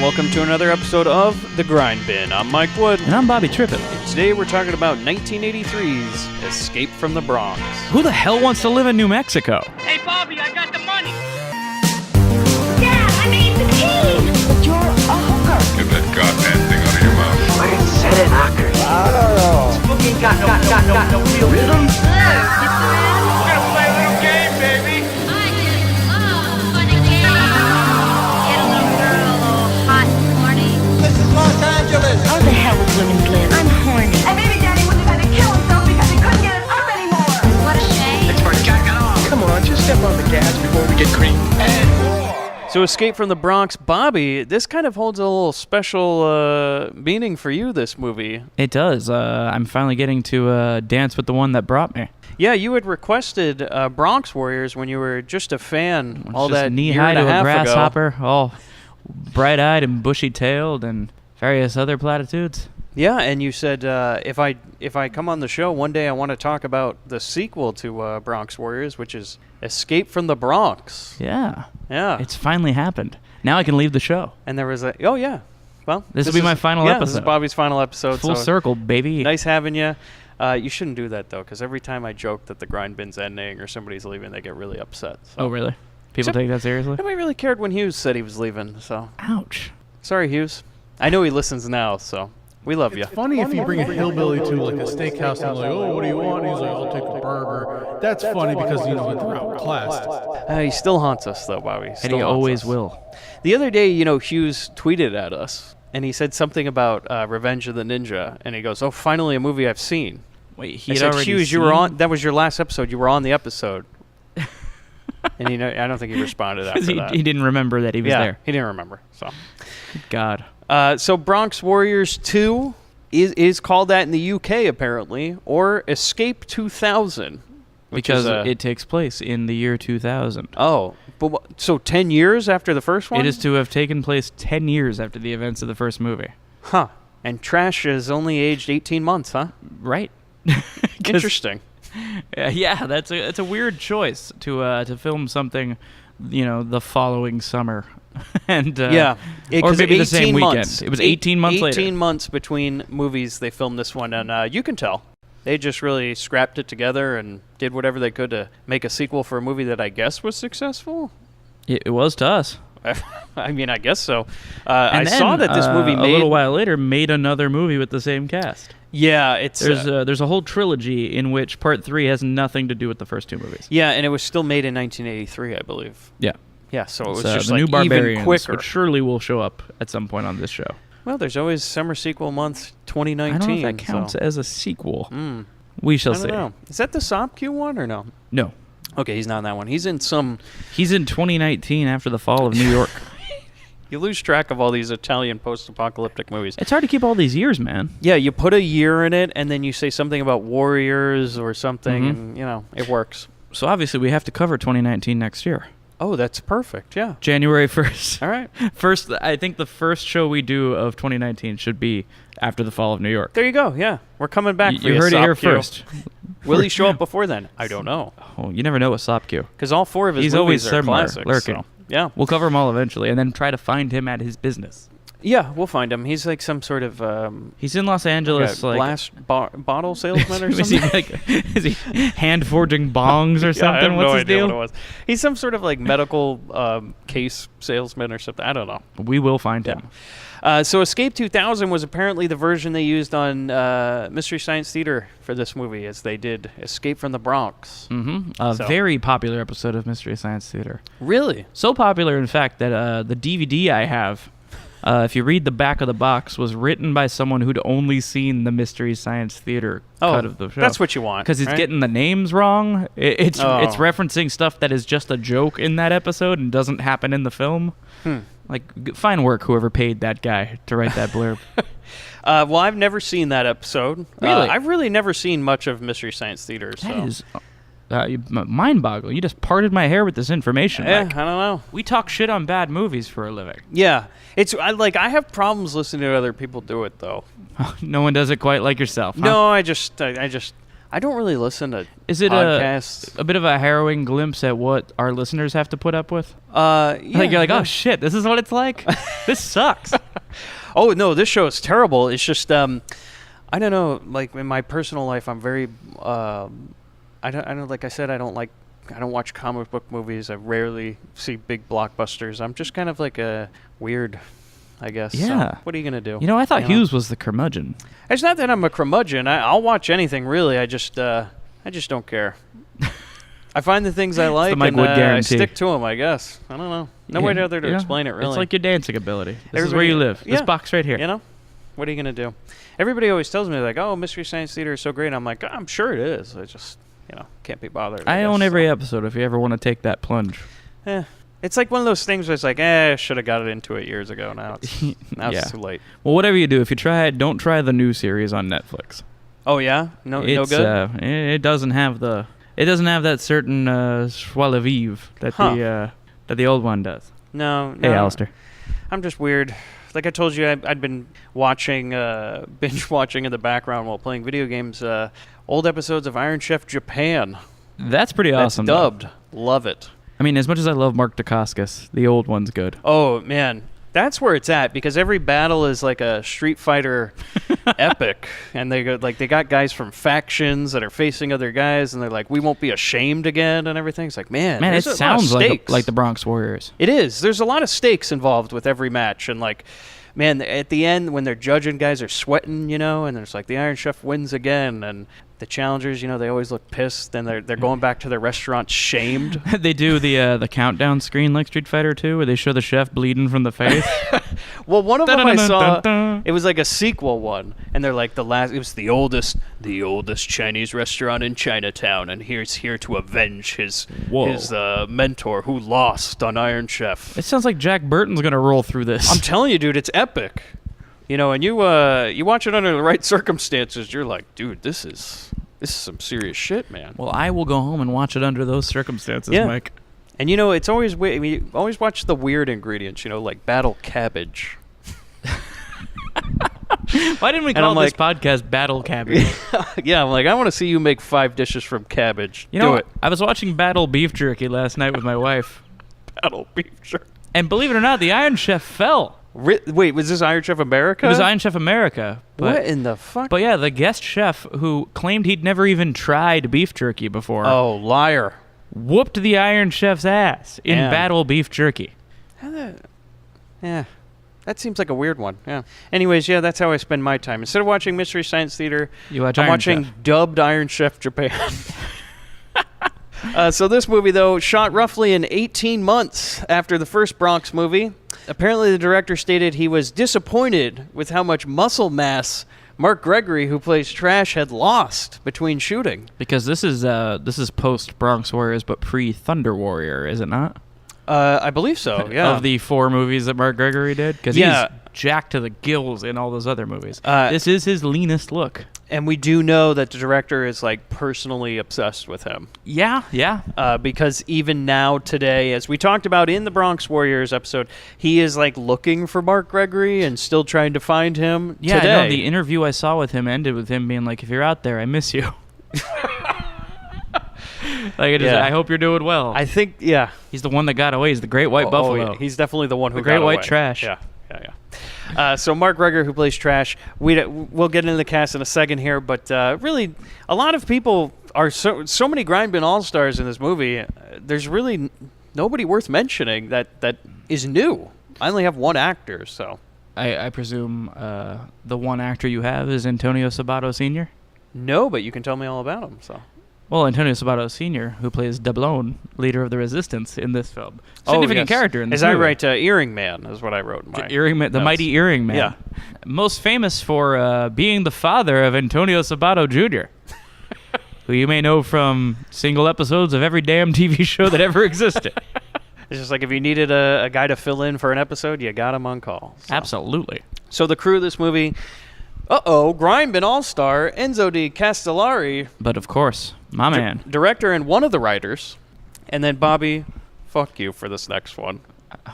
welcome to another episode of The Grindbin. I'm Mike Wood. And I'm Bobby Trippett. Today we're talking about 1983's Escape from the Bronx. Who the hell wants to live in New Mexico? Hey, Bobby, I got the money. Dad, I made the team. But you're a hooker. Get that goddamn thing out of your mouth. I ain't said it, knocker. I don't know. Book ain't got no real rhythm. We're gonna play a little game, baby. I just love funny games. Get a little girl all hot and horny. This is Los Angeles. How the hell would women live? I'm horny. And maybe Daddy wouldn't have had to kill himself because he couldn't get it up anymore. What a shame. For jacking off. Come on, just step on the gas before we get creamed. And So Escape from the Bronx, Bobby, this kind of holds a little special meaning for you, this movie. It does. I'm finally getting to dance with the one that brought me. Yeah, you had requested Bronx Warriors when you were just a fan all Just that knee year high and to a half a ago. grasshopper, all bright-eyed and bushy-tailed, and various other platitudes. Yeah, and you said if I come on the show one day, I want to talk about the sequel to Bronx Warriors, which is Escape from the Bronx. Yeah, Yeah, it's finally happened. Now I can leave the show. and there was well, This will be my final This episode. is Bobby's final episode. Full so circle, baby. Nice having you. You shouldn't do that though, because every time I joke that the Grindbin's ending or somebody's leaving, they get really upset. So. Oh, really? People Except- take that seriously? Nobody really cared when Hughes said he was leaving. So Ouch. sorry, Hughes. I know he listens now, so we love you. Funny if you bring a hillbilly to like a steakhouse and like, oh, what do you want? He's like, I'll take a burger. That's funny because they're outclassed. He still haunts us though, Bobby. And Still he haunts always us. will. The other day, Hughes tweeted at us, and he said something about Revenge of the Ninja, and he goes, "Oh, finally a movie I've seen." Wait, I he said, already Hughes, you seen? were on. That was your last episode. You were on the episode. And I don't think he responded after that. he didn't remember that he was yeah, there. he didn't remember. So, God. so Bronx Warriors 2 is called that in the UK apparently, or Escape 2000, which Because is, it takes place in the year 2000. Oh, but so 10 years after the first one? It is to have taken place 10 years after the events of the first movie. Huh. And Trash is only aged 18 months, huh? Right. Interesting. Yeah, that's a weird choice to film something, the following summer, and Yeah. or maybe the same 18 weekend. months. It was 18 months 18 later. months between movies they filmed this one, and you can tell. They just really scrapped it together and did whatever they could to make a sequel for a movie that I guess was successful. It was to us. I mean, I guess so. I And saw then, that this movie a made... little while later made another movie with the same cast. Yeah, it's... There's a whole trilogy in which Part 3 has nothing to do with the first two movies. yeah, and it was still made in 1983, I believe. Yeah. Yeah, so it was It's, just the like new Barbarians, even quicker. which surely will show up at some point on this show. Well, there's always summer sequel month 2019. I don't know if that counts so. as a sequel. Mm. We shall I don't see. know. Is that the Sopq one or no? No. Okay, he's not in that one. He's in some... He's in 2019 after the fall of New York. You lose track of all these Italian post-apocalyptic movies. It's hard to keep all these years, man. Yeah, you put a year in it, and then you say something about Warriors or something, Mhm. and, it works. So obviously we have to cover 2019 next year. Oh, that's perfect, yeah. January 1st. All right. First, I think the first show we do of 2019 should be after the fall of New York. There you go, yeah. We're coming back for You heard it here Sopq. first. Will he show up before then? I don't know. Oh, you never know with Sopq. Because all four of his He's movies always are somewhere, classics. lurking. So, yeah. We'll cover them all eventually, and then try to find him at his business. Yeah, we'll find him. He's like some sort of He's in Los Angeles, like glass bottle salesman or is he something. is he hand forging bongs or Yeah, something? I have What's no his idea deal? what it was. He's some sort of like medical case salesman or something. I don't know. We will find Yeah. him. So Escape 2000 was apparently the version they used on Mystery Science Theater for this movie, as they did Escape from the Bronx. Mm-hmm. A So- very popular episode of Mystery Science Theater. Really? So popular, in fact, that the DVD I have, if you read the back of the box, was written by someone who'd only seen the Mystery Science Theater cut of the show. That's what you want. Because he's right? getting the names wrong. It's Oh. referencing stuff that is just a joke in that episode and doesn't happen in the film. Like, fine work, whoever paid that guy to write that blurb. Well, I've never seen that episode. Really? I've really never seen much of Mystery Science Theater. So. That is mind-boggling. You just parted my hair with this information. Yeah, Mike. I don't know. We talk shit on bad movies for a living. Yeah, I have problems listening to other people do it though. No one does it quite like yourself. Huh? No, I I don't really listen to Is it podcasts. a bit of a harrowing glimpse at what our listeners have to put up with? Yeah, Like you're like, oh shit, this is what it's like. This sucks. Oh no, this show is terrible. It's just I don't know. Like in my personal life, I'm very I don't like I said I don't watch comic book movies. I rarely see big blockbusters. I'm just kind of like a weird, I guess. Yeah. So what are you gonna do? You know, I thought Hughes was the curmudgeon. It's not that I'm a curmudgeon. I'll watch anything really. I just don't care. I find the things I like Mike and Wood I guarantee. stick to them. I guess. I don't know. No way other to explain it really. It's like your dancing ability. This is Everybody- where you live. This yeah. box right here. You know, what are you gonna do? Everybody always tells me like, "Oh, Mystery Science Theater is so great." I'm like, I'm sure it is. I just, can't be bothered. I guess, own every so. episode if you ever want to take that plunge. It's like one of those things where it's like, I should have got into it years ago. Now it's Yeah. it's too late. Well, whatever you do, if you try it, don't try the new series on Netflix. Oh yeah, no It's, good. It doesn't have that certain joie de vivre that the old one does. No. Hey, Alistair. I'm just weird. Like I told you, I'd been watching, binge watching in the background while playing video games, old episodes of Iron Chef Japan. That's pretty That's awesome. though. dubbed. Love it. I mean, as much as I love Mark Dacascos, the old one's good. Oh man, that's where it's at because every battle is like a Street Fighter epic, and they got guys from factions that are facing other guys, and they're like, we won't be ashamed again, and everything. It's like, man, Man, it there's a lot of sounds stakes. like the Bronx Warriors. It is. There's a lot of stakes involved with every match, and like, man, at the end when they're judging, guys are sweating, and there's like the Iron Chef wins again, and the challengers, they always look pissed, and they're going back to their restaurant shamed. They do the countdown screen like Street Fighter 2, where they show the chef bleeding from the face. Well, one of them I saw, Dun-dun-dun-dun-dun. it was like a sequel one, and they're like it was the oldest Chinese restaurant in Chinatown, and he's here to avenge his mentor who lost on Iron Chef. It sounds like Jack Burton's gonna roll through this. I'm telling you, dude, it's epic. And you watch it under the right circumstances, you're like, dude, this is some serious shit, man. Well, I will go home and watch it under those circumstances, Yeah. Mike. And it's always weird. You always watch the weird ingredients, like battle cabbage. Why didn't we And call I'm this podcast Battle Cabbage? Yeah, I'm like, I want to see you make 5 dishes from cabbage. Do it. I was watching Battle Beef Jerky last night with my wife, Battle beef jerky. and believe it or not, the Iron Chef fell. Wait, was this Iron Chef America? It was Iron Chef America. But, What in the fuck? But yeah, the guest chef who claimed he'd never even tried beef jerky before Oh, liar. whooped the Iron Chef's ass in Damn. Battle Beef Jerky. Yeah. That seems like a weird one. Yeah. Anyways, yeah, that's how I spend my time. Instead of watching Mystery Science Theater, You watch I'm Iron watching Chef. dubbed Iron Chef Japan. So this movie, though, shot roughly in 18 months after the first Bronx movie. Apparently, the director stated he was disappointed with how much muscle mass Mark Gregory, who plays Trash, had lost between shooting. Because this is post Bronx Warriors, but pre Thunder Warrior, is it not? I believe so, yeah. Of the 4 movies that Mark Gregory did, because Yeah. he's jacked to the gills in all those other movies. Uh, This is his leanest look. And we do know that the director is, like, personally obsessed with him. Yeah. Because even now, today, as we talked about in the Bronx Warriors episode, he is, like, looking for Mark Gregory and still trying to find him Yeah, today. I know. The interview I saw with him ended with him being like, "If you're out there, I miss you." Yeah. I hope you're doing well. I think, yeah. He's the one that got away. He's the Great White Buffalo. Yeah. He's definitely the one who The Great got White away. Trash. Yeah. So Mark Gregory, who plays Trash, we'll get into the cast in a second here, but really, a lot of people are so many Grindbin All-Stars in this movie. There's really nobody worth mentioning that is new. I only have one actor, so. I presume the one actor you have is Antonio Sabato Sr.? No, but you can tell me all about him, so. Well, Antonio Sabato Sr., who plays Dablon, leader of the Resistance in this film. Significant character in this As I movie. write, Earring Man is what I wrote in my The notes. mighty Earring Man. Yeah. Most famous for being the father of Antonio Sabato Jr., who you may know from single episodes of every damn TV show that ever existed. It's just like if you needed a guy to fill in for an episode, you got him on call. So. Absolutely. So the crew of this movie, Grindbin All-Star, Enzo Di Castellari, But of course, my man. director and one of the writers, and then Bobby, fuck you for this next one,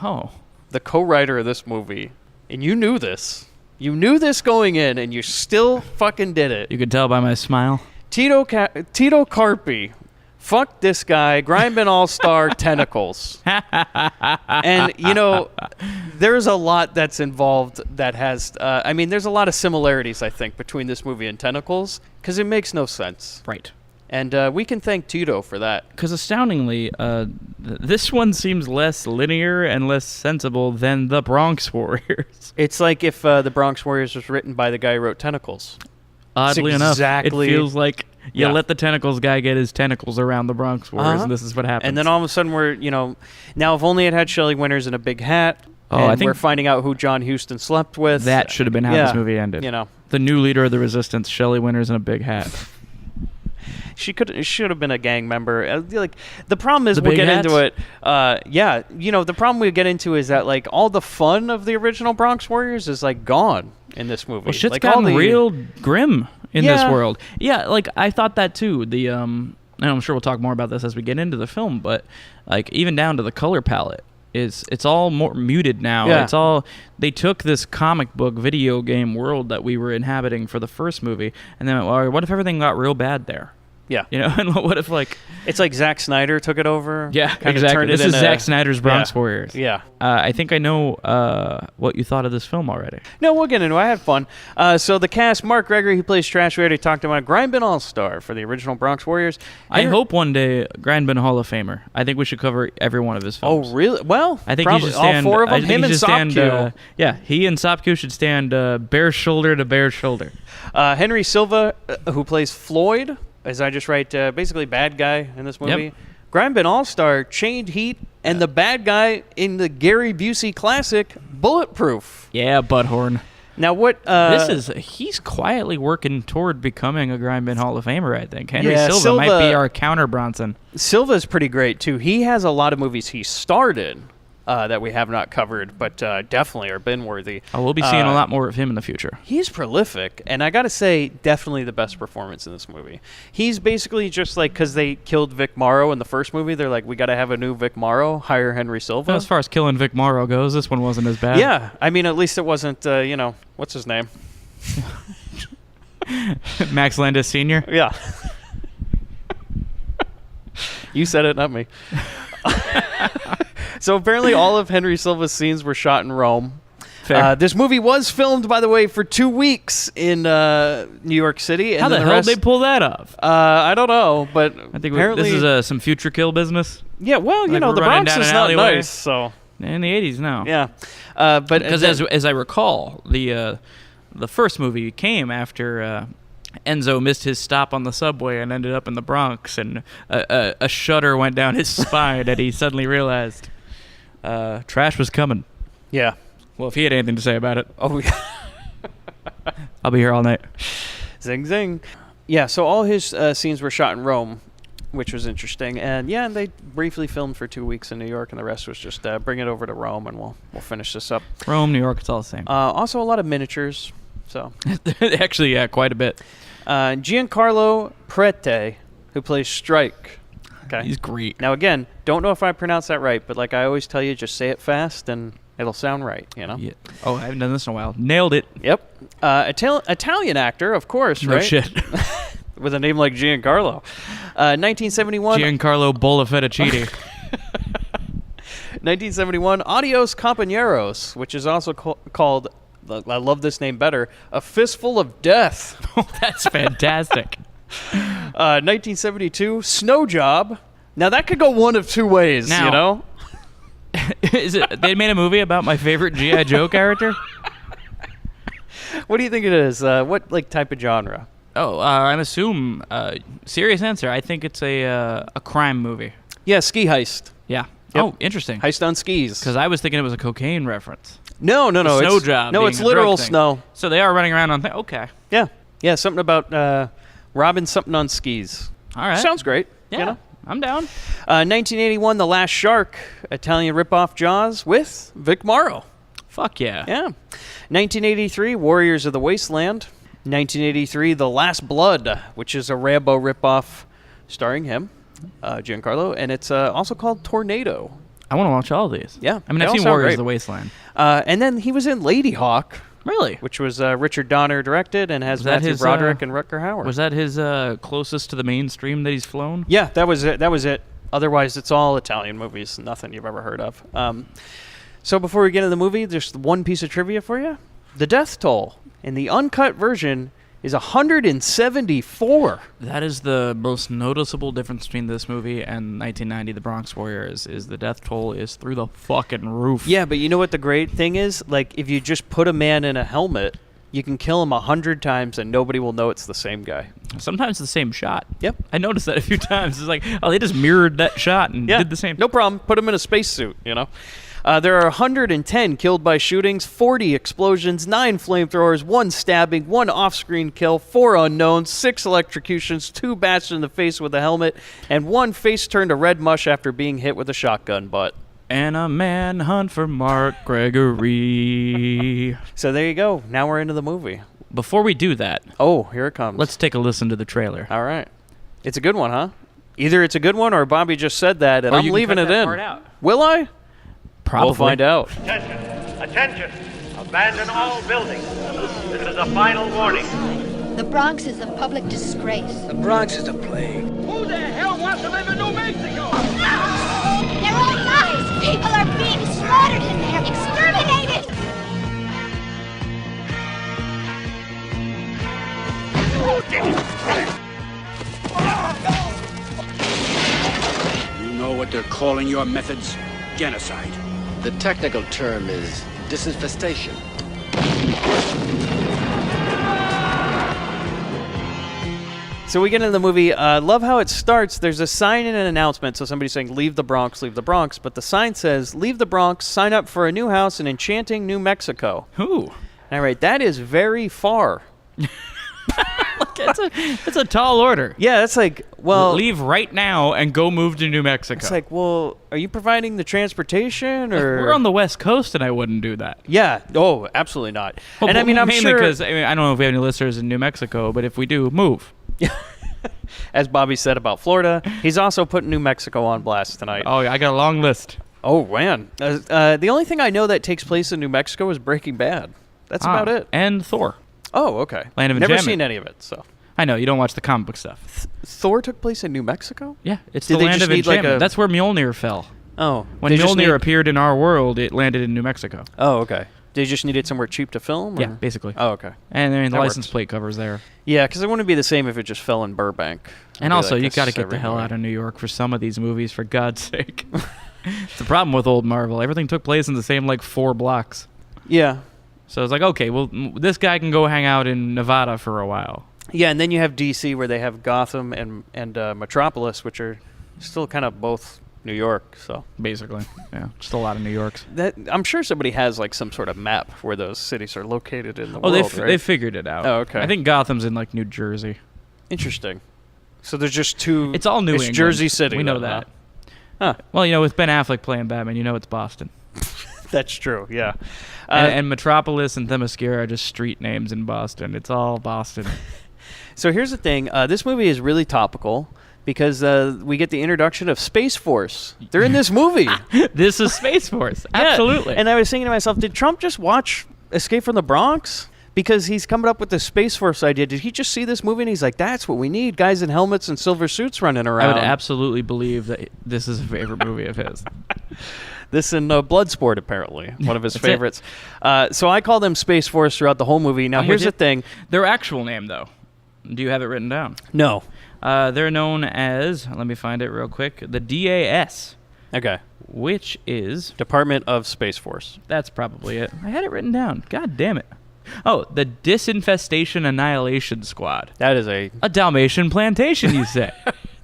Oh. the co-writer of this movie. And you knew this. You knew this going in, and you still fucking did it. You could tell by my smile. Tito Carpi. Fuck this guy. Grindbin All-Star Tentacles. And, there's a lot that's involved that has... there's a lot of similarities, I think, between this movie and Tentacles, because it makes no sense. Right. And we can thank Tito for that. Because astoundingly, this one seems less linear and less sensible than the Bronx Warriors. It's like if the Bronx Warriors was written by the guy who wrote Tentacles. Oddly enough, it feels like you Yeah. let the Tentacles guy get his tentacles around the Bronx Warriors, and this is what happens. And then all of a sudden we're, now if only it had Shelley Winters in a big hat, I and think we're finding out who John Huston slept with. that should have been how this movie ended. The new leader of the resistance, Shelley Winters in a big hat. She should have been a gang member. The problem is The we'll big get hats? into it. The problem we get into is that all the fun of the original Bronx Warriors is gone in this movie. Well, shit's all gotten the- real grim in this Yeah. world. Yeah, I thought that too. And I'm sure we'll talk more about this as we get into the film, but even down to the color palette it's all more muted now. Yeah. It's all they took this comic book video game world that we were inhabiting for the first movie, and then what if everything got real bad there? Yeah. And what if It's like Zack Snyder took it over. Yeah, kinda exactly. turned it This is into- Zack Snyder's Bronx Yeah. Warriors. Yeah. I think I know what you thought of this film already. No, we'll get into it. I had fun. So the cast, Mark Gregory, he plays Trash. We already talked about Grindbin All-Star for the original Bronx Warriors. I hope one day Grindbin Hall of Famer. I think we should cover every one of his films. Oh, really? Well, I think probably he should stand. all four of I them. think Him he and should stand. Sopku. He and Sopku should stand bare shoulder to bare shoulder. Henry Silva, who plays Floyd, as I just write, basically bad guy in this movie. Yep. Grindbin All-Star, Chained Heat, and the bad guy in the Gary Busey classic, Bulletproof. Yeah, Butthorn. Now what? He's quietly working toward becoming a Grindbin Hall of Famer. I think Henry Yeah, Silva might be our counter Bronson. Silva's pretty great too. He has a lot of movies he starred in that we have not covered, but definitely are bin-worthy. Oh, we'll be seeing a lot more of him in the future. He's prolific, and I gotta say, definitely the best performance in this movie. He's basically just because they killed Vic Morrow in the first movie, they're like, we gotta have a new Vic Morrow, hire Henry Silva. As far as killing Vic Morrow goes, this one wasn't as bad. Yeah, at least it wasn't, what's his name? Max Landis Sr. Yeah. You said it, not me. So apparently all of Henry Silva's scenes were shot in Rome. Fair. This movie was filmed, by the way, for 2 weeks in New York City. And How the then hell rest, did they pull that off? I don't know, but I think apparently... this is some future kill business. Yeah, well, like the we're running Bronx down is an not alleyway. nice, so... In the 80s, no. Yeah. But Because as I recall, the first movie came after Enzo missed his stop on the subway and ended up in the Bronx, and a shudder went down his spine, and he suddenly realized trash was coming. Yeah. Well, if he had anything to say about it, Oh, yeah. I'll be here all night. Zing, zing. Yeah, so all his scenes were shot in Rome, which was interesting. And, yeah, they briefly filmed for 2 weeks in New York, and the rest was just bring it over to Rome, and we'll finish this up. Rome, New York, it's all the same. Also, a lot of miniatures, so... Actually, yeah, quite a bit. Giancarlo Prete, who plays Strike. Okay. He's great. Now, again, don't know if I pronounced that right, but like I always tell you, just say it fast, and it'll sound right, Yeah. Oh, I haven't done this in a while. Nailed it. Yep. Italian actor, of course, No right? shit. With a name like Giancarlo. 1971. Giancarlo Bolafettuccini. 1971, Adios Compañeros, which is also called, I love this name better, A Fistful of Death. That's fantastic. 1972, Snow Job. Now, that could go one of two ways, Now- you know? Is it? They made a movie about my favorite G.I. Joe character? What do you think it is? What type of genre? Oh, I'm assume. Serious answer. I think it's a crime movie. Yeah, ski heist. Yeah. Yep. Oh, interesting. Heist on skis. Because I was thinking it was a cocaine reference. No. Snow it's, job. No, being it's a drug literal thing. snow. So they are running around on. Okay. Yeah, something about robbing something on skis. All right. Sounds great. Yeah. You know? I'm down. 1981, The Last Shark, Italian ripoff Jaws with Vic Morrow. Fuck yeah. Yeah. 1983, Warriors of the Wasteland. 1983, The Last Blood, which is a Rambo ripoff starring him, Giancarlo, and it's also called Tornado. I want to watch all of these. Yeah, I mean, they I've all seen sound Warriors great. of the Wasteland. And then he was in Lady Hawk, Really? which was Richard Donner directed and has Was that Matthew his, Broderick and Rutger Hauer. Was that his closest to the mainstream that he's flown? Yeah, that was it. Otherwise, it's all Italian movies, nothing you've ever heard of. So before we get into the movie, there's one piece of trivia for you. The death toll in the uncut version is 174. That is the most noticeable difference between this movie and 1990 The Bronx Warriors, is the death toll is through the fucking roof. Yeah, but you know what the great thing is? Like, if you just put a man in a helmet, you can kill him 100 times and nobody will know it's the same guy. Sometimes the same shot. Yep. I noticed that a few times. It's like, oh, they just mirrored that shot and Yeah, did the same. no problem. Put him in a spacesuit, you know? There are 110 killed by shootings, 40 explosions, 9 flamethrowers, 1 stabbing, 1 off-screen kill, 4 unknowns, 6 electrocutions, 2 bashed in the face with a helmet, and 1 face turned to red mush after being hit with a shotgun butt. And a manhunt for Mark Gregory. So there you go. Now we're into the movie. Before we do that, Oh, here it comes. let's take a listen to the trailer. All right. It's a good one, huh? Either it's a good one or Bobby just said that and Or I'm you can leaving cut it that in. part out. Will I? Probably. We'll find out. Attention! Attention! Abandon all buildings. This is a final warning. The Bronx is a public disgrace. The Bronx is a plague. Who the hell wants to live in New Mexico? They're all lies! People are being slaughtered in there, exterminated! You know what they're calling your methods? Genocide. The technical term is disinfestation. So we get into the movie. Love how it starts. There's a sign and an announcement. So somebody's saying, leave the Bronx, leave the Bronx. But the sign says, leave the Bronx, sign up for a new house in enchanting New Mexico. Ooh. All right, that is very far. It's a tall order. Yeah, that's like, well... Leave right now and go move to New Mexico. It's like, well, are you providing the transportation or... We're on the West Coast and I wouldn't do that. Yeah. Oh, absolutely not. Well, and I mean, I'm mainly sure... because, I don't know if we have any listeners in New Mexico, but if we do, move. As Bobby said about Florida, he's also putting New Mexico on blast tonight. Oh, yeah, I got a long list. Oh, man. The only thing I know that takes place in New Mexico is Breaking Bad. That's about it. And Thor. Oh, okay. Land of Never Enchantment. seen any of it, so... I know, you don't watch the comic book stuff. Thor took place in New Mexico? Yeah, it's Did the they land just of need, like, enchantment. a- That's where Mjolnir fell. Oh. When they just Mjolnir need- appeared in our world, it landed in New Mexico. Oh, okay. They just needed somewhere cheap to film? Yeah, or- basically. Oh, okay. And the That license works. plate covers there. Yeah, because it wouldn't be the same if it just fell in Burbank. It'd And be also, like you this got to get the every hell movie. out of New York for some of these movies, for God's sake. It's the problem with old Marvel. Everything took place in the same, 4 blocks. Yeah. So it's like, okay, well, this guy can go hang out in Nevada for a while. Yeah, and then you have D.C. where they have Gotham and Metropolis, which are still kind of both New York, so... Basically, yeah. Just a lot of New Yorks. I'm sure somebody has, some sort of map where those cities are located in the Oh, world, they figured it out. Oh, okay. I think Gotham's in, New Jersey. Interesting. So there's just two... It's all New it's England. Jersey City. We know then, that. Huh? Well, with Ben Affleck playing Batman, it's Boston. That's true, yeah. And Metropolis and Themyscira are just street names in Boston. It's all Boston. So here's the thing. This movie is really topical because we get the introduction of Space Force. They're in this movie. This is Space Force. Yeah. Absolutely. And I was thinking to myself, did Trump just watch Escape from the Bronx? Because he's coming up with the Space Force idea. Did he just see this movie and he's like, that's what we need, guys in helmets and silver suits running around? I would absolutely believe that this is a favorite movie of his. This and Bloodsport, apparently, one of his That's it. favorites. So I call them Space Force throughout the whole movie. Now, I'm here's the with you. thing. Their actual name, though. Do you have it written down? No. They're known as, let me find it real quick, the DAS, Okay. which is, Department of Space Force. that's probably it. I had it written down. God damn it. Oh, the Disinfestation Annihilation Squad. That is a A Dalmatian plantation, you say.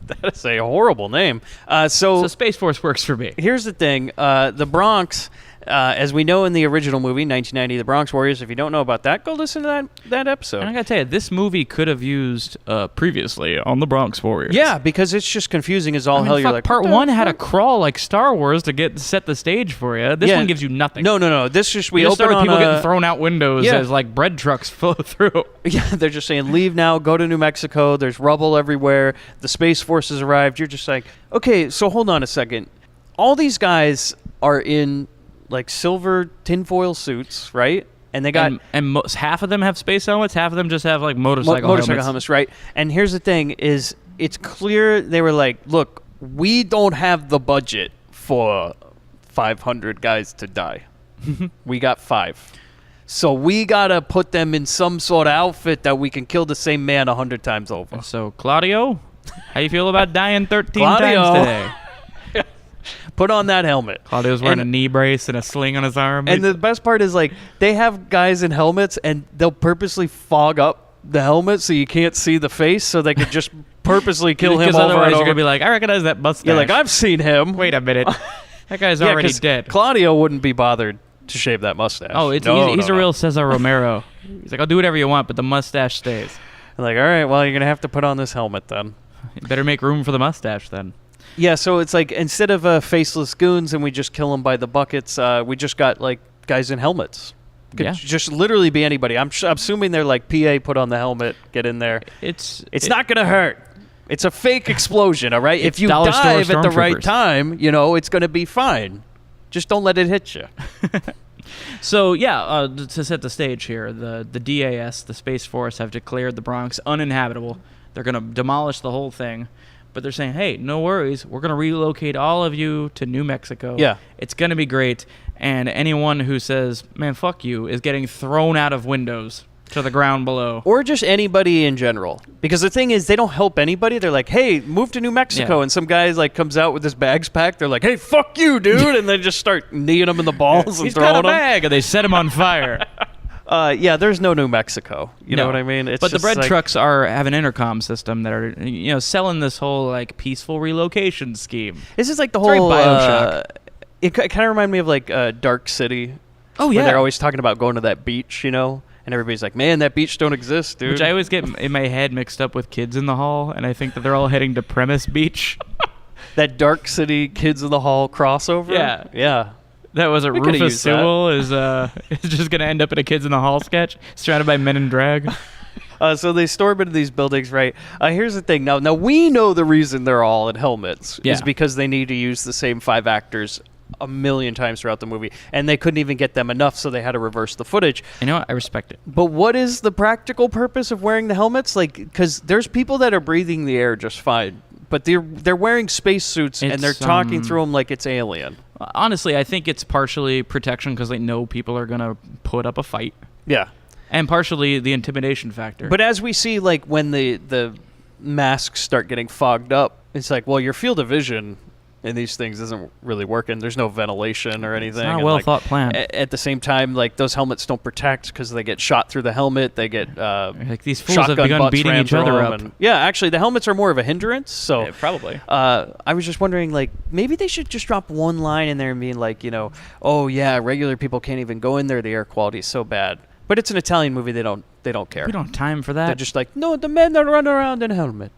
that is a horrible name. So Space Force works for me. Here's the thing. The Bronx, as we know in the original movie, 1990, The Bronx Warriors, if you don't know about that, go listen to that episode. And I gotta tell you, this movie could have used previously on the Bronx Warriors. Yeah, because it's just confusing as all hell. You're fuck, like, part what the 1 had a fuck? crawl like Star Wars to set the stage for you. This Yeah. one gives you nothing. No. This just we We just open start with on people a- getting thrown out windows Yeah. as bread trucks flow through. Yeah, they're just saying, leave now, go to New Mexico. There's rubble everywhere. The Space Force has arrived. You're just like, okay, so hold on a second. All these guys are in, silver tinfoil suits, right? And they got half of them have space helmets, half of them just have like motorcycle helmets, right? And here's the thing: is it's clear they were like, look, we don't have the budget for 500 guys to die. We got 5, so we gotta put them in some sort of outfit that we can kill the same man 100 times over. So Claudio, how you feel about dying 13 Claudio. times today? Put on that helmet. Claudio's wearing a knee brace and a sling on his arm. And the best part is, like, they have guys in helmets, and they'll purposely fog up the helmet so you can't see the face, so they could just purposely kill him over otherwise and you're over. gonna be like, I recognize that mustache. You're like, I've seen him. Wait a minute, that guy's already 'cause dead. Claudio wouldn't be bothered to shave that mustache. Oh, he's a real Cesar Romero. He's like, I'll do whatever you want, but the mustache stays. Like, all right, well, you're gonna have to put on this helmet then. You better make room for the mustache then. Yeah, so it's like, instead of faceless goons and we just kill them by the buckets, we just got, like, guys in helmets. Could just literally be anybody. I'm assuming they're like, PA, put on the helmet, get in there. It's not going to hurt. It's a fake explosion, all right? If you dive at the right time, you know, it's going to be fine. Just don't let it hit you. So, yeah, to set the stage here, the DAS, the Space Force, have declared the Bronx uninhabitable. They're going to demolish the whole thing. But they're saying, hey, no worries. We're going to relocate all of you to New Mexico. Yeah. It's going to be great. And anyone who says, man, fuck you, is getting thrown out of windows to the ground below. Or just anybody in general. Because the thing is, they don't help anybody. They're like, hey, move to New Mexico. Yeah. And some guy like comes out with his bags packed. They're like, hey, fuck you, dude. And they just start kneeing him in the balls and He's throwing got a him. bag. And they set him on fire. Yeah, there's no New Mexico. You know what I mean? It's but the just bread like, trucks have an intercom system that are, selling this whole like peaceful relocation scheme. This is like the It's very whole Bioshock. It kind of reminded me of like Dark City. Oh, where yeah. they're always talking about going to that beach, and everybody's like, man, that beach don't exist, dude. Which I always get in my head mixed up with Kids in the Hall, and I think that they're all heading to Premise Beach. That Dark City Kids in the Hall crossover. Yeah. That was We coulda Rufus used that. Sewell is just going to end up in a Kids in the Hall sketch, surrounded by men in drag. So they storm into these buildings, right? Here's the thing. Now we know the reason they're all in helmets is because they need to use the same 5 actors a million times throughout the movie, and they couldn't even get them enough, so they had to reverse the footage. You know what? I respect it. But what is the practical purpose of wearing the helmets? Like, because there's people that are breathing the air just fine, but they're wearing spacesuits and they're talking through them like it's alien. Honestly, I think it's partially protection because they know people are going to put up a fight. Yeah. And partially the intimidation factor. But as we see, like, when the masks start getting fogged up, it's like, well, your field of vision in these things isn't really working. There's no ventilation or anything. It's not a and, well-thought plan. At the same time, like, those helmets don't protect because they get shot through the helmet. They get like these fools have shotgun begun butts beating rammed each other through up. 'em. And, yeah, actually, the helmets are more of a hindrance. So probably. I was just wondering, like, maybe they should just drop one line in there and be like, oh yeah, regular people can't even go in there. The air quality is so bad. But it's an Italian movie. They don't care. We don't have time for that. They're just like, no, the men that run around in helmet.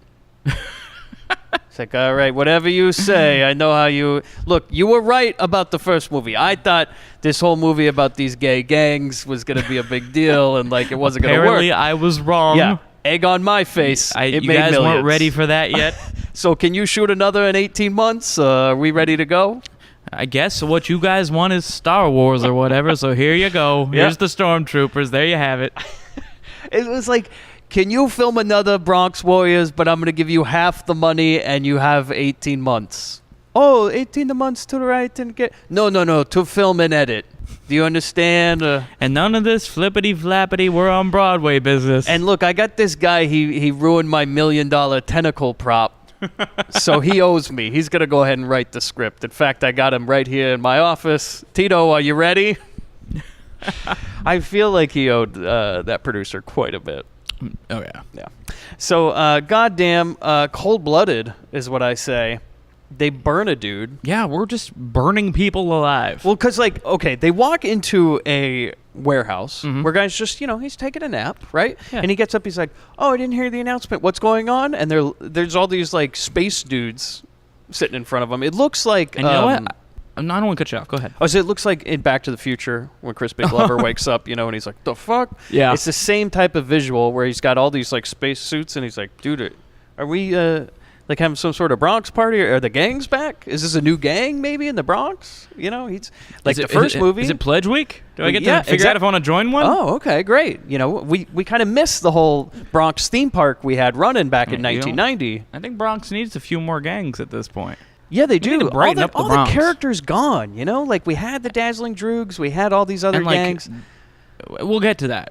It's like, all right, whatever you say. I know how you look. You were right about the first movie. I thought this whole movie about these gay gangs was going to be a big deal, and like it wasn't going to work. Apparently, I was wrong. Yeah, egg on my face. You made guys millions. weren't ready for that yet. So can you shoot another in 18 months? Are we ready to go? I guess what you guys want is Star Wars or whatever. So here you go. Yeah. Here's the stormtroopers. There you have it. It was like, can you film another Bronx Warriors, but I'm going to give you half the money and you have 18 months. Oh, 18 months to the right and get... No, to film and edit. Do you understand? And none of this flippity-flappity, we're on Broadway business. And look, I got this guy, he ruined my $1 million tentacle prop. So he owes me. He's going to go ahead and write the script. In fact, I got him right here in my office. Tito, are you ready? I feel like he owed that producer quite a bit. Oh, yeah. Yeah. So, goddamn, cold-blooded is what I say. They burn a dude. Yeah, we're just burning people alive. Well, because, like, okay, they walk into a warehouse where guy's just, he's taking a nap, right? Yeah. And he gets up, he's like, oh, I didn't hear the announcement. What's going on? And there's all these, like, space dudes sitting in front of him. It looks like... And you know what? I don't want to cut you off. Go ahead. Oh, so it looks like in Back to the Future when Chris Big Lover wakes up, and he's like, the fuck? Yeah. It's the same type of visual where he's got all these, like, space suits, and he's like, dude, are we... Like having some sort of Bronx party? Are the gangs back? Is this a new gang maybe in the Bronx? You know, he's like the first movie. Is it Pledge Week? Do I get to figure out if I want to join one? Oh, okay, great. You know, we kind of missed the whole Bronx theme park we had running back in 1990. I think Bronx needs a few more gangs at this point. Yeah, they We need do. to brighten up the all Bronx. the characters gone, you know? Like we had the Dazzling Droogs, we had all these other And, like, gangs. We'll get to that.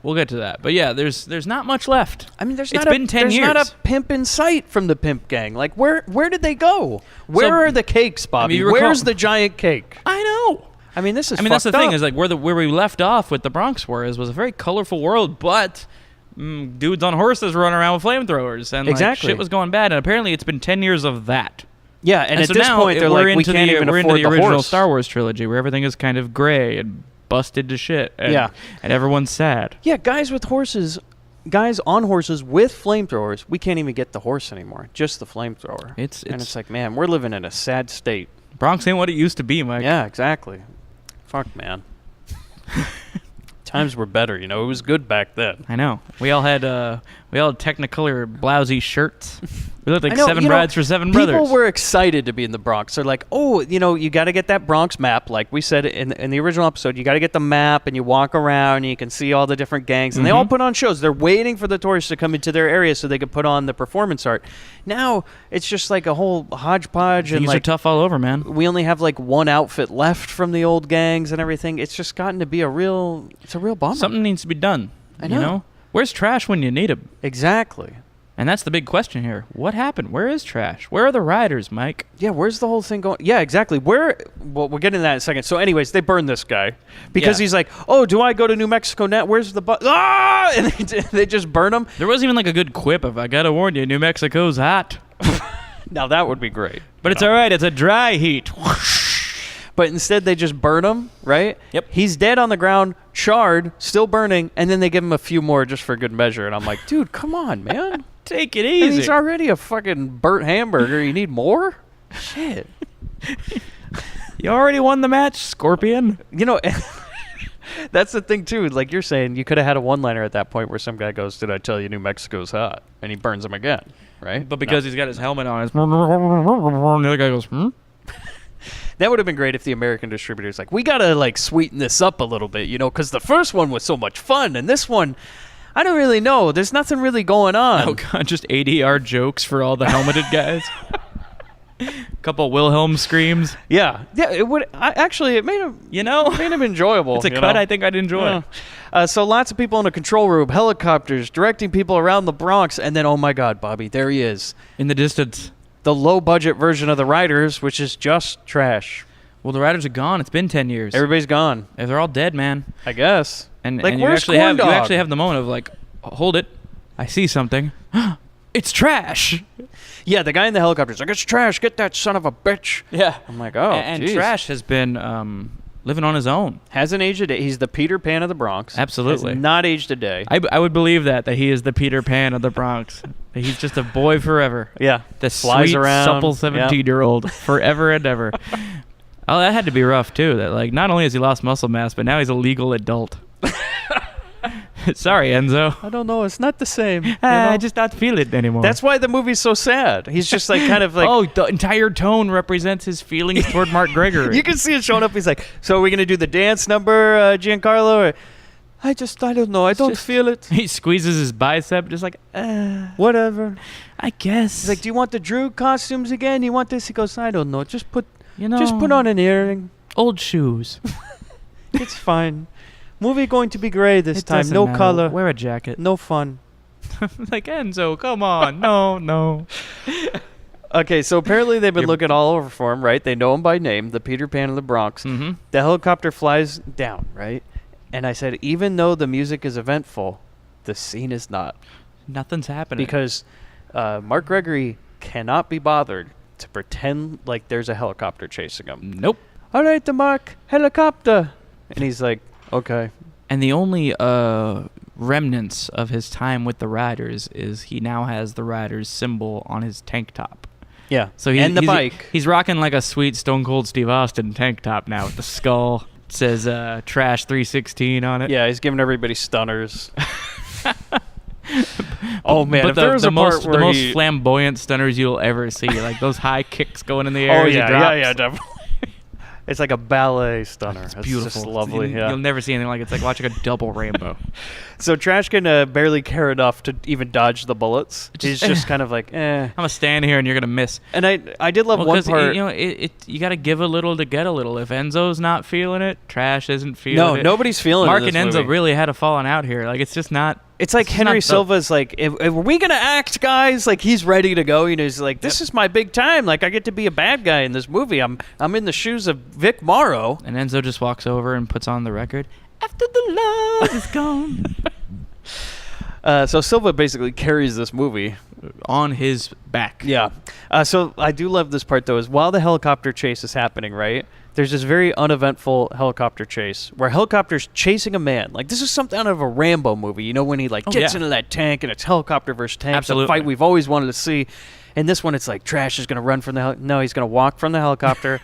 But yeah, there's not much left. I mean, there's It's not been 10 there's years. not a pimp in sight from the pimp gang. Like where did they go? Where are the cakes, Bobby? you recall- Where's the giant cake? I know. I mean, this is. That's the fucked thing up. is like where we left off with the Bronx Warriors was a very colorful world, but dudes on horses running around with flamethrowers and like, Exactly. shit was going bad. And apparently, it's been 10 years of that. Yeah, and at so this now point they're we're like, we into can't the, even we're afford into the the original horse. Star Wars trilogy where everything is kind of gray and busted to shit. And, Yeah. and everyone's sad. Yeah, guys on horses with flamethrowers. We can't even get the horse anymore. Just the flamethrower. And it's like, man, we're living in a sad state. Bronx ain't what it used to be, Mike. Yeah, exactly. Fuck, man. Times were better, you know. It was good back then. I know. We all had Technicolor blousy shirts. We looked like I know, seven you know, brides for seven brothers. People were excited to be in the Bronx. They're like, oh, you know, you got to get that Bronx map. Like we said in the original episode, you got to get the map and you walk around and you can see all the different gangs. And they all put on shows. They're waiting for the tourists to come into their area so they can put on the performance art. Now it's just like a whole hodgepodge. Things and are like, tough all over, man. we only have like one outfit left from the old gangs and everything. It's just gotten to be a real bummer. Something needs to be done. I You know. know? Where's Trash when you need him? Exactly. And that's the big question here. What happened? Where is Trash? Where are the riders, Mike? Yeah, where's the whole thing going? Yeah, exactly. Well, we'll get into that in a second. So anyways, they burned this guy because Yeah. he's like, oh, do I go to New Mexico now? Where's the bus? Ah! And they just burn him. There wasn't even like a good quip of, I gotta warn you, New Mexico's hot. Now that would be great. But it's all right. It's a dry heat. But instead they just burn him, right? Yep. He's dead on the ground, charred, still burning, and then they give him a few more just for good measure. And I'm like, dude, come on, man. Take it And easy. he's already a fucking burnt hamburger. You need more? Shit. You already won the match, Scorpion. You know, that's the thing, too. Like you're saying, you could have had a one-liner at that point where some guy goes, did I tell you New Mexico's hot? And he burns him again, right? But because No. he's got his helmet on, the other guy goes, That would have been great if the American distributor's like, we got to, like, sweeten this up a little bit, you know, because the first one was so much fun, and this one, I don't really know. There's nothing really going on. Oh, God, just ADR jokes for all the helmeted guys. Couple Wilhelm screams. Yeah. Yeah, it would. It made him, You know? made him enjoyable. It's a you cut know? I think I'd enjoy. Yeah. So lots of people in a control room, helicopters, directing people around the Bronx, and then, oh my God, Bobby, there he is. In the distance. The low-budget version of the Riders, which is just trash. Well, the riders are gone. It's been 10 years. Everybody's gone, They're all dead, man. I guess. And, like, and you where's actually Corn Dog? have the moment of like, hold it, I see something. It's Trash. Yeah, the guy in the helicopter's like, it's trash. Get that son of a bitch. Yeah. I'm like, oh, and geez. Trash has been living on his own. Hasn't aged a day. He's the Peter Pan of the Bronx. Absolutely. Has not aged a day. I would believe that he is the Peter Pan of the Bronx. That he's just a boy forever. Yeah. The Flies sweet, around. supple Yep. 17-year-old forever and ever. Oh, that had to be rough too. That like not only has he lost muscle mass, but now he's a legal adult. Sorry, Enzo. I don't know. It's not the same. you I know? just not feel it anymore. That's why the movie's so sad. He's just like kind of like. oh, the entire tone represents his feelings toward Mark Gregory. You can see it showing up. He's like, so are we going to do the dance number, Giancarlo? Or, I don't know. I don't just- feel it. He squeezes his bicep, just like, Whatever. I guess. He's like, do you want the Droog costumes again? You want this? He goes, I don't know. Just put just put on an earring. old shoes. It's fine. Movie going to be gray this It time. doesn't No matter. color. Wear a jacket. No fun. Like, Enzo, come on. No. Okay, so apparently they've been looking all over for him, right? They know him by name, the Peter Pan of the Bronx. Mm-hmm. The helicopter flies down, right? And I said, even though the music is eventful, the scene is not. Nothing's happening. Because Mark Gregory cannot be bothered to pretend like there's a helicopter chasing him. Nope. All right, the Mark, helicopter. And he's like, okay. And the only remnants of his time with the Riders is he now has the Riders symbol on his tank top. Yeah, So and the bike. He's rocking like a sweet Stone Cold Steve Austin tank top now with the skull. It says Trash 316 on it. Yeah, he's giving everybody stunners. Oh man, But if there was the a part most where the most he- flamboyant stunners you'll ever see, like those high kicks going in the air. Oh as he yeah, drops. yeah, definitely. It's like a ballet stunner. It's It's beautiful. just lovely. You'll, Yeah. you'll never see anything like it. It's like watching a double rainbow. So Trash can barely care enough to even dodge the bullets. He's just kind of like, eh. I'm gonna stand here and you're gonna miss. And I did love Well, one 'cause, part. you know, you got to give a little to get a little. If Enzo's not feeling it, Trash isn't feeling it. No, nobody's feeling Mark it in and this Enzo movie. really had a falling out here. Like it's just not. It's like it's Henry not the- Silva's like, if are we gonna act, guys? Like he's ready to go. You know, he's like, this is my big time. Like I get to be a bad guy in this movie. I'm in the shoes of Vic Morrow. And Enzo just walks over and puts on the record. After the love is gone. So Silva basically carries this movie. On his back. Yeah. So I do love this part though. Is while the helicopter chase is happening, right? There's this very uneventful helicopter chase where a helicopter's chasing a man. Like this is something out of a Rambo movie. You know when he like gets into that tank and it's helicopter versus tank. Absolutely. The fight we've always wanted to see. And this one, it's like Trash is gonna run from the no, he's gonna walk from the helicopter.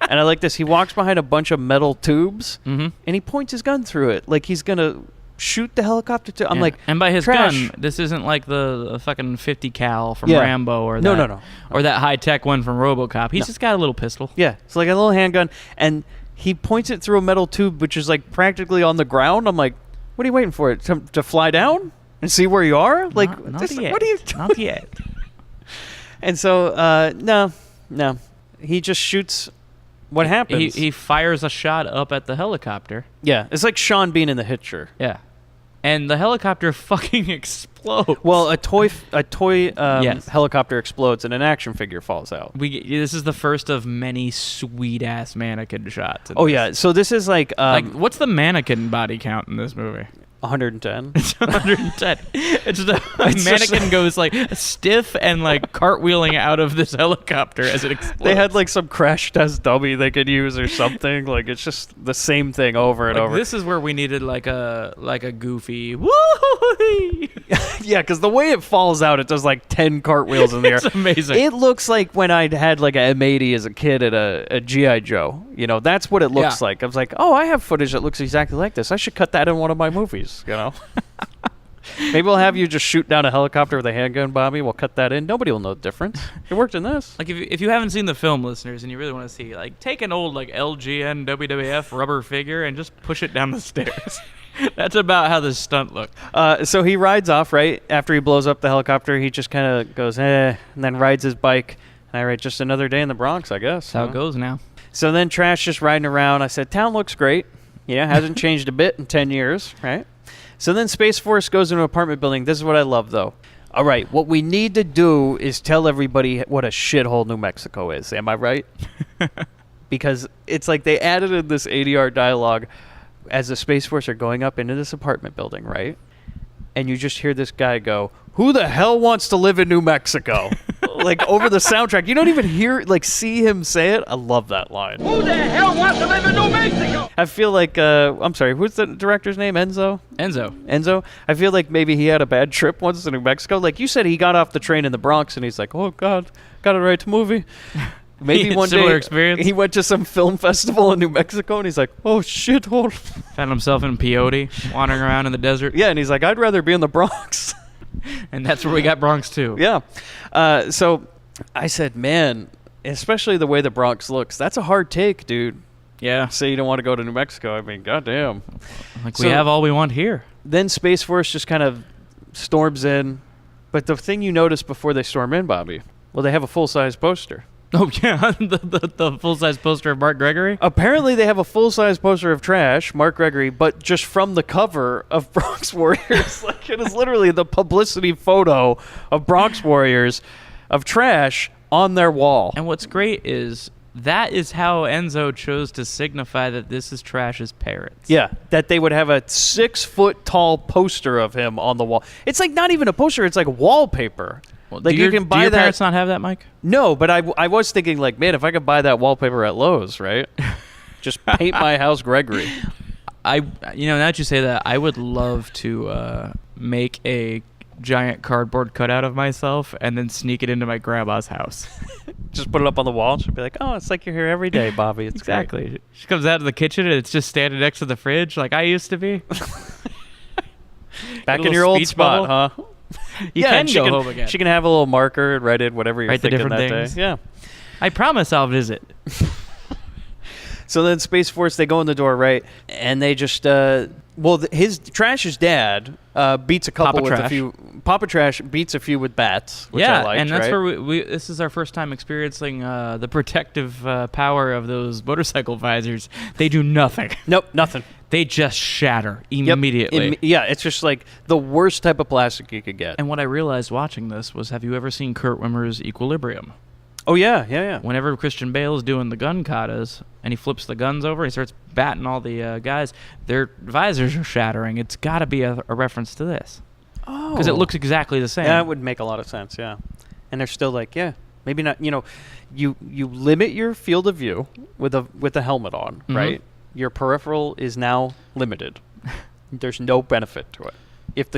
And I like this. He walks behind a bunch of metal tubes and he points his gun through it like he's gonna shoot the helicopter. I'm Yeah. like, and by his Trash. gun, this isn't like the fucking 50 cal from Yeah. Rambo or No, that, no. or that high tech one from RoboCop. He's just got a little pistol. Yeah, it's like a little handgun, and he points it through a metal tube, which is like practically on the ground. I'm like, what are you waiting for? It to fly down and see where you are? Like, Not yet. what are you doing? Not yet. And so, no, he just shoots. What happens? He fires a shot up at the helicopter. Yeah, it's like Sean Bean in The Hitcher. Yeah. And the helicopter fucking explodes. Well, a toy Yes. helicopter explodes and an action figure falls out. This is the first of many sweet ass mannequin shots. in Oh this. yeah, so this is like What's the mannequin body count in this movie? 110. It's 110. It's the It's just- mannequin goes like stiff and like cartwheeling out of this helicopter as it explodes. They had like some crash test dummy they could use or something. Like it's just the same thing over and like, over. this is where we needed like a goofy woo. Yeah, because the way it falls out, it does like 10 cartwheels in the air. It's amazing. It looks like when I had like a M80 as a kid at a G.I. Joe. You know, that's what it looks Yeah. like. I was like, oh, I have footage that looks exactly like this. I should cut that in one of my movies, you know? Maybe we'll have you just shoot down a helicopter with a handgun, Bobby. We'll cut that in. Nobody will know the difference. It worked in this. Like if you haven't seen the film, listeners, and you really want to see, like, take an old like LGN WWF rubber figure and just push it down the stairs. That's about how this stunt looked. So he rides off, right? After he blows up the helicopter, he just kind of goes, and then rides his bike. And I write, just another day in the Bronx, I guess. That's how it goes now. So then Trash just riding around. I said, town looks great. Yeah, hasn't changed a bit in 10 years, right? So then Space Force goes into an apartment building. This is what I love, though. All right, what we need to do is tell everybody what a shithole New Mexico is. Am I right? Because it's like they added in this ADR dialogue as the Space Force are going up into this apartment building, right? And you just hear this guy go, who the hell wants to live in New Mexico? Like over the soundtrack. You don't even see him say it. I love that line. Who the hell wants to live in New Mexico? I feel like, I'm sorry, who's the director's name? Enzo? I feel like maybe he had a bad trip once to New Mexico. Like you said, he got off the train in the Bronx and he's like, oh God, got to write a movie. Maybe one Similar day experience. he went to some film festival in New Mexico and he's like, oh shit, Found himself in peyote, wandering around in the desert. Yeah, and he's like, I'd rather be in the Bronx. And that's where we got Bronx too. Yeah. So I said, man, especially the way the Bronx looks, that's a hard take, dude. Yeah. Say you don't want to go to New Mexico. I mean, goddamn. Like we have all we want here. Then Space Force just kind of storms in. But the thing you notice before they storm in, Bobby, well, they have a full-size poster. Oh, yeah. the full-size poster of Mark Gregory? Apparently, they have a full-size poster of Trash, Mark Gregory, but just from the cover of Bronx Warriors. Like, it is literally the publicity photo of Bronx Warriors of Trash on their wall. And what's great is that is how Enzo chose to signify that this is Trash's parents. Yeah, that they would have a 6-foot-tall poster of him on the wall. It's like not even a poster; it's like wallpaper. Well, Like do you can buy do your that. parents not have that, Mike? No, but I was thinking like, man, if I could buy that wallpaper at Lowe's, right? Just paint my house Gregory. Now that you say that, I would love to make a giant cardboard cutout of myself and then sneak it into my grandma's house. Just put it up on the wall. She'll be like, oh, it's like you're here every day, Bobby. It's Exactly. great. She comes out of the kitchen and it's just standing next to the fridge like I used to be. Back Get a in your little old speech spot, bubble. huh? You and can go home again. She can have a little marker and write in whatever you're Write the thinking different that things. day. Yeah. I promise I'll visit. So then Space Force, they go in the door, right? And they just, his Trash's dad beats a couple Papa with Trash. a few. Papa Trash beats a few with bats, which I liked, and that's right? where we this is our first time experiencing the protective power of those motorcycle visors. They do nothing. Nope, nothing. They just shatter Yep, immediately. it's just like the worst type of plastic you could get. And what I realized watching this was, have you ever seen Kurt Wimmer's Equilibrium? Oh, yeah. Whenever Christian Bale's doing the gun katas and he flips the guns over, he starts batting all the guys, their visors are shattering. It's got to be a reference to this. Oh. Because it looks exactly the same. Yeah, it would make a lot of sense, yeah. And they're still like, yeah, maybe not, you limit your field of view with a helmet on, right? Your peripheral is now limited. There's no benefit to it. If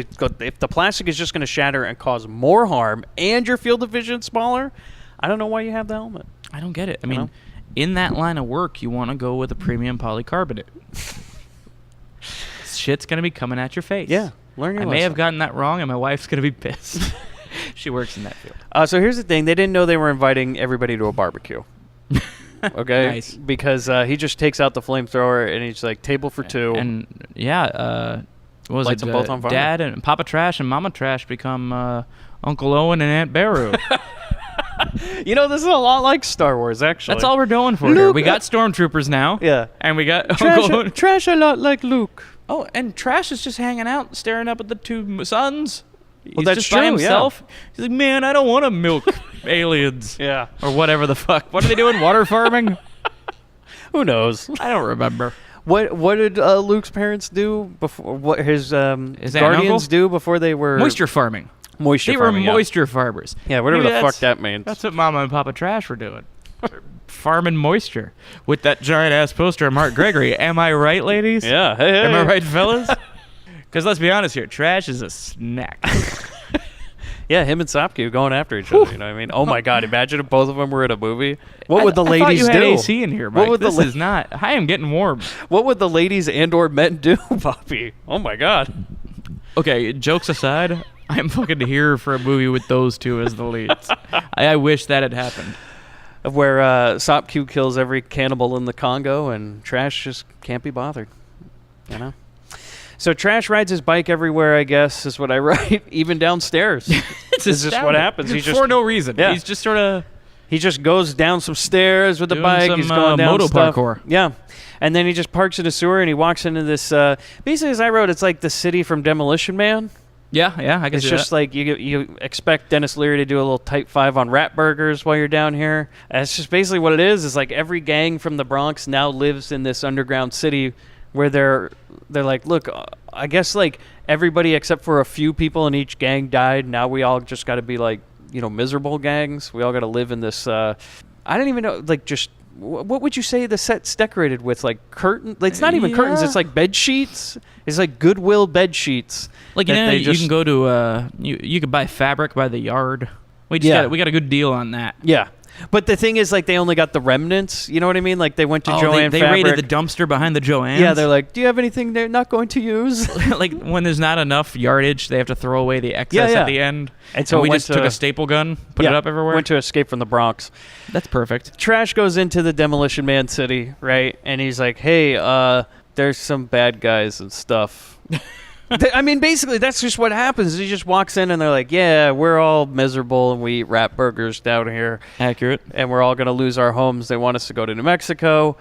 the plastic is just going to shatter and cause more harm and your field of vision is smaller, I don't know why you have the helmet. I don't get it. I mean, in that line of work, you want to go with a premium polycarbonate. Shit's going to be coming at your face. Yeah, learn your I lesson. may have gotten that wrong, and my wife's going to be pissed. She works in that field. So here's the thing. They didn't know they were inviting everybody to a barbecue. Okay? Nice. Because he just takes out the flamethrower and he's like, table for two. And, what was Lights it? them both on fire. Dad and Papa Trash and Mama Trash become Uncle Owen and Aunt Beru. This is a lot like Star Wars, actually. That's all we're doing for here. We got stormtroopers now. Yeah. And we got Uncle Owen. Trash a lot like Luke. Oh, and Trash is just hanging out, staring up at the two suns. He's that's just true, by yeah. himself. He's like, man, I don't want to milk aliens. Yeah. Or whatever the fuck. What are they doing? Water farming? Who knows? I don't remember. What did Luke's parents do before? What his guardians do before they were Moisture farming. Moisture They farming, were moisture farmers. Yeah, whatever Maybe the fuck that means. That's what Mama and Papa Trash were doing. Farming moisture with that giant ass poster of Mark Gregory. Am I right, ladies? Yeah. Hey. Am I right, fellas? Because let's be honest here, Trash is a snack. Yeah, him and Sopke going after each other. You know what I mean? Oh my God! Imagine if both of them were in a movie. What would the I ladies thought you do? had AC in here, Mike. What would this is not. I am getting warm. What would the ladies and/or men do, Poppy? Oh my God! Okay, jokes aside, I'm fucking here for a movie with those two as the leads. I wish that had happened. Where Sopke kills every cannibal in the Congo, and Trash just can't be bothered. So Trash rides his bike everywhere, I guess, is what I write, even downstairs. It's just what happens. He just for no reason. Yeah. He's just sort of. He just goes down some stairs with the Doing bike. some, He's going down moto stuff. parkour. Yeah. And then he just parks in a sewer and he walks into this. Basically, as I wrote, it's like the city from Demolition Man. Yeah, I can It's see just that. like you expect Dennis Leary to do a little type 5 on rat burgers while you're down here. And it's just basically what it is. Is like every gang from the Bronx now lives in this underground city where they're like, look, I guess like everybody except for a few people in each gang died. Now we all just got to be like, miserable gangs. We all got to live in this. I don't even know, like, just what would you say the set's decorated with? Like curtain? Like, it's not even curtains. It's like bed sheets. It's like Goodwill bed sheets. Like, you can go to you could buy fabric by the yard. We got a good deal on that. Yeah. But the thing is, like, they only got the remnants. You know what I mean? Like, they went to Joann they Fabric. raided the dumpster behind the Joann's. Yeah, they're like, do you have anything they're not going to use? Like, when there's not enough yardage, they have to throw away the excess at the end. And so we it just went took to- a staple gun, put it up everywhere. Went to Escape from the Bronx. That's perfect. Trash goes into the Demolition Man city, right? And he's like, hey, there's some bad guys and stuff. I mean, basically, that's just what happens. He just walks in and they're like, yeah, we're all miserable and we eat rat burgers down here. Accurate. And we're all going to lose our homes. They want us to go to New Mexico.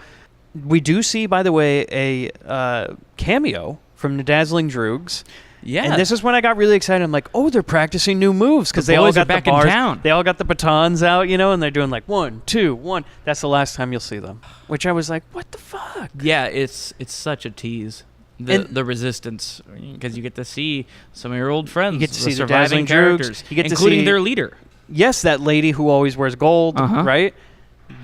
We do see, by the way, a cameo from the Dazzling Droogs. Yeah. And this is when I got really excited. I'm like, oh, they're practicing new moves because The they all boys are got back the in bars. town. They all got the batons out, and they're doing like 1, 2, 1. That's the last time you'll see them. Which I was like, what the fuck? Yeah, it's such a tease. The resistance, because you get to see some of your old friends, You get to the see the surviving Dazzling characters, Droogs. You get to including see- their leader. Yes, that lady who always wears gold, right?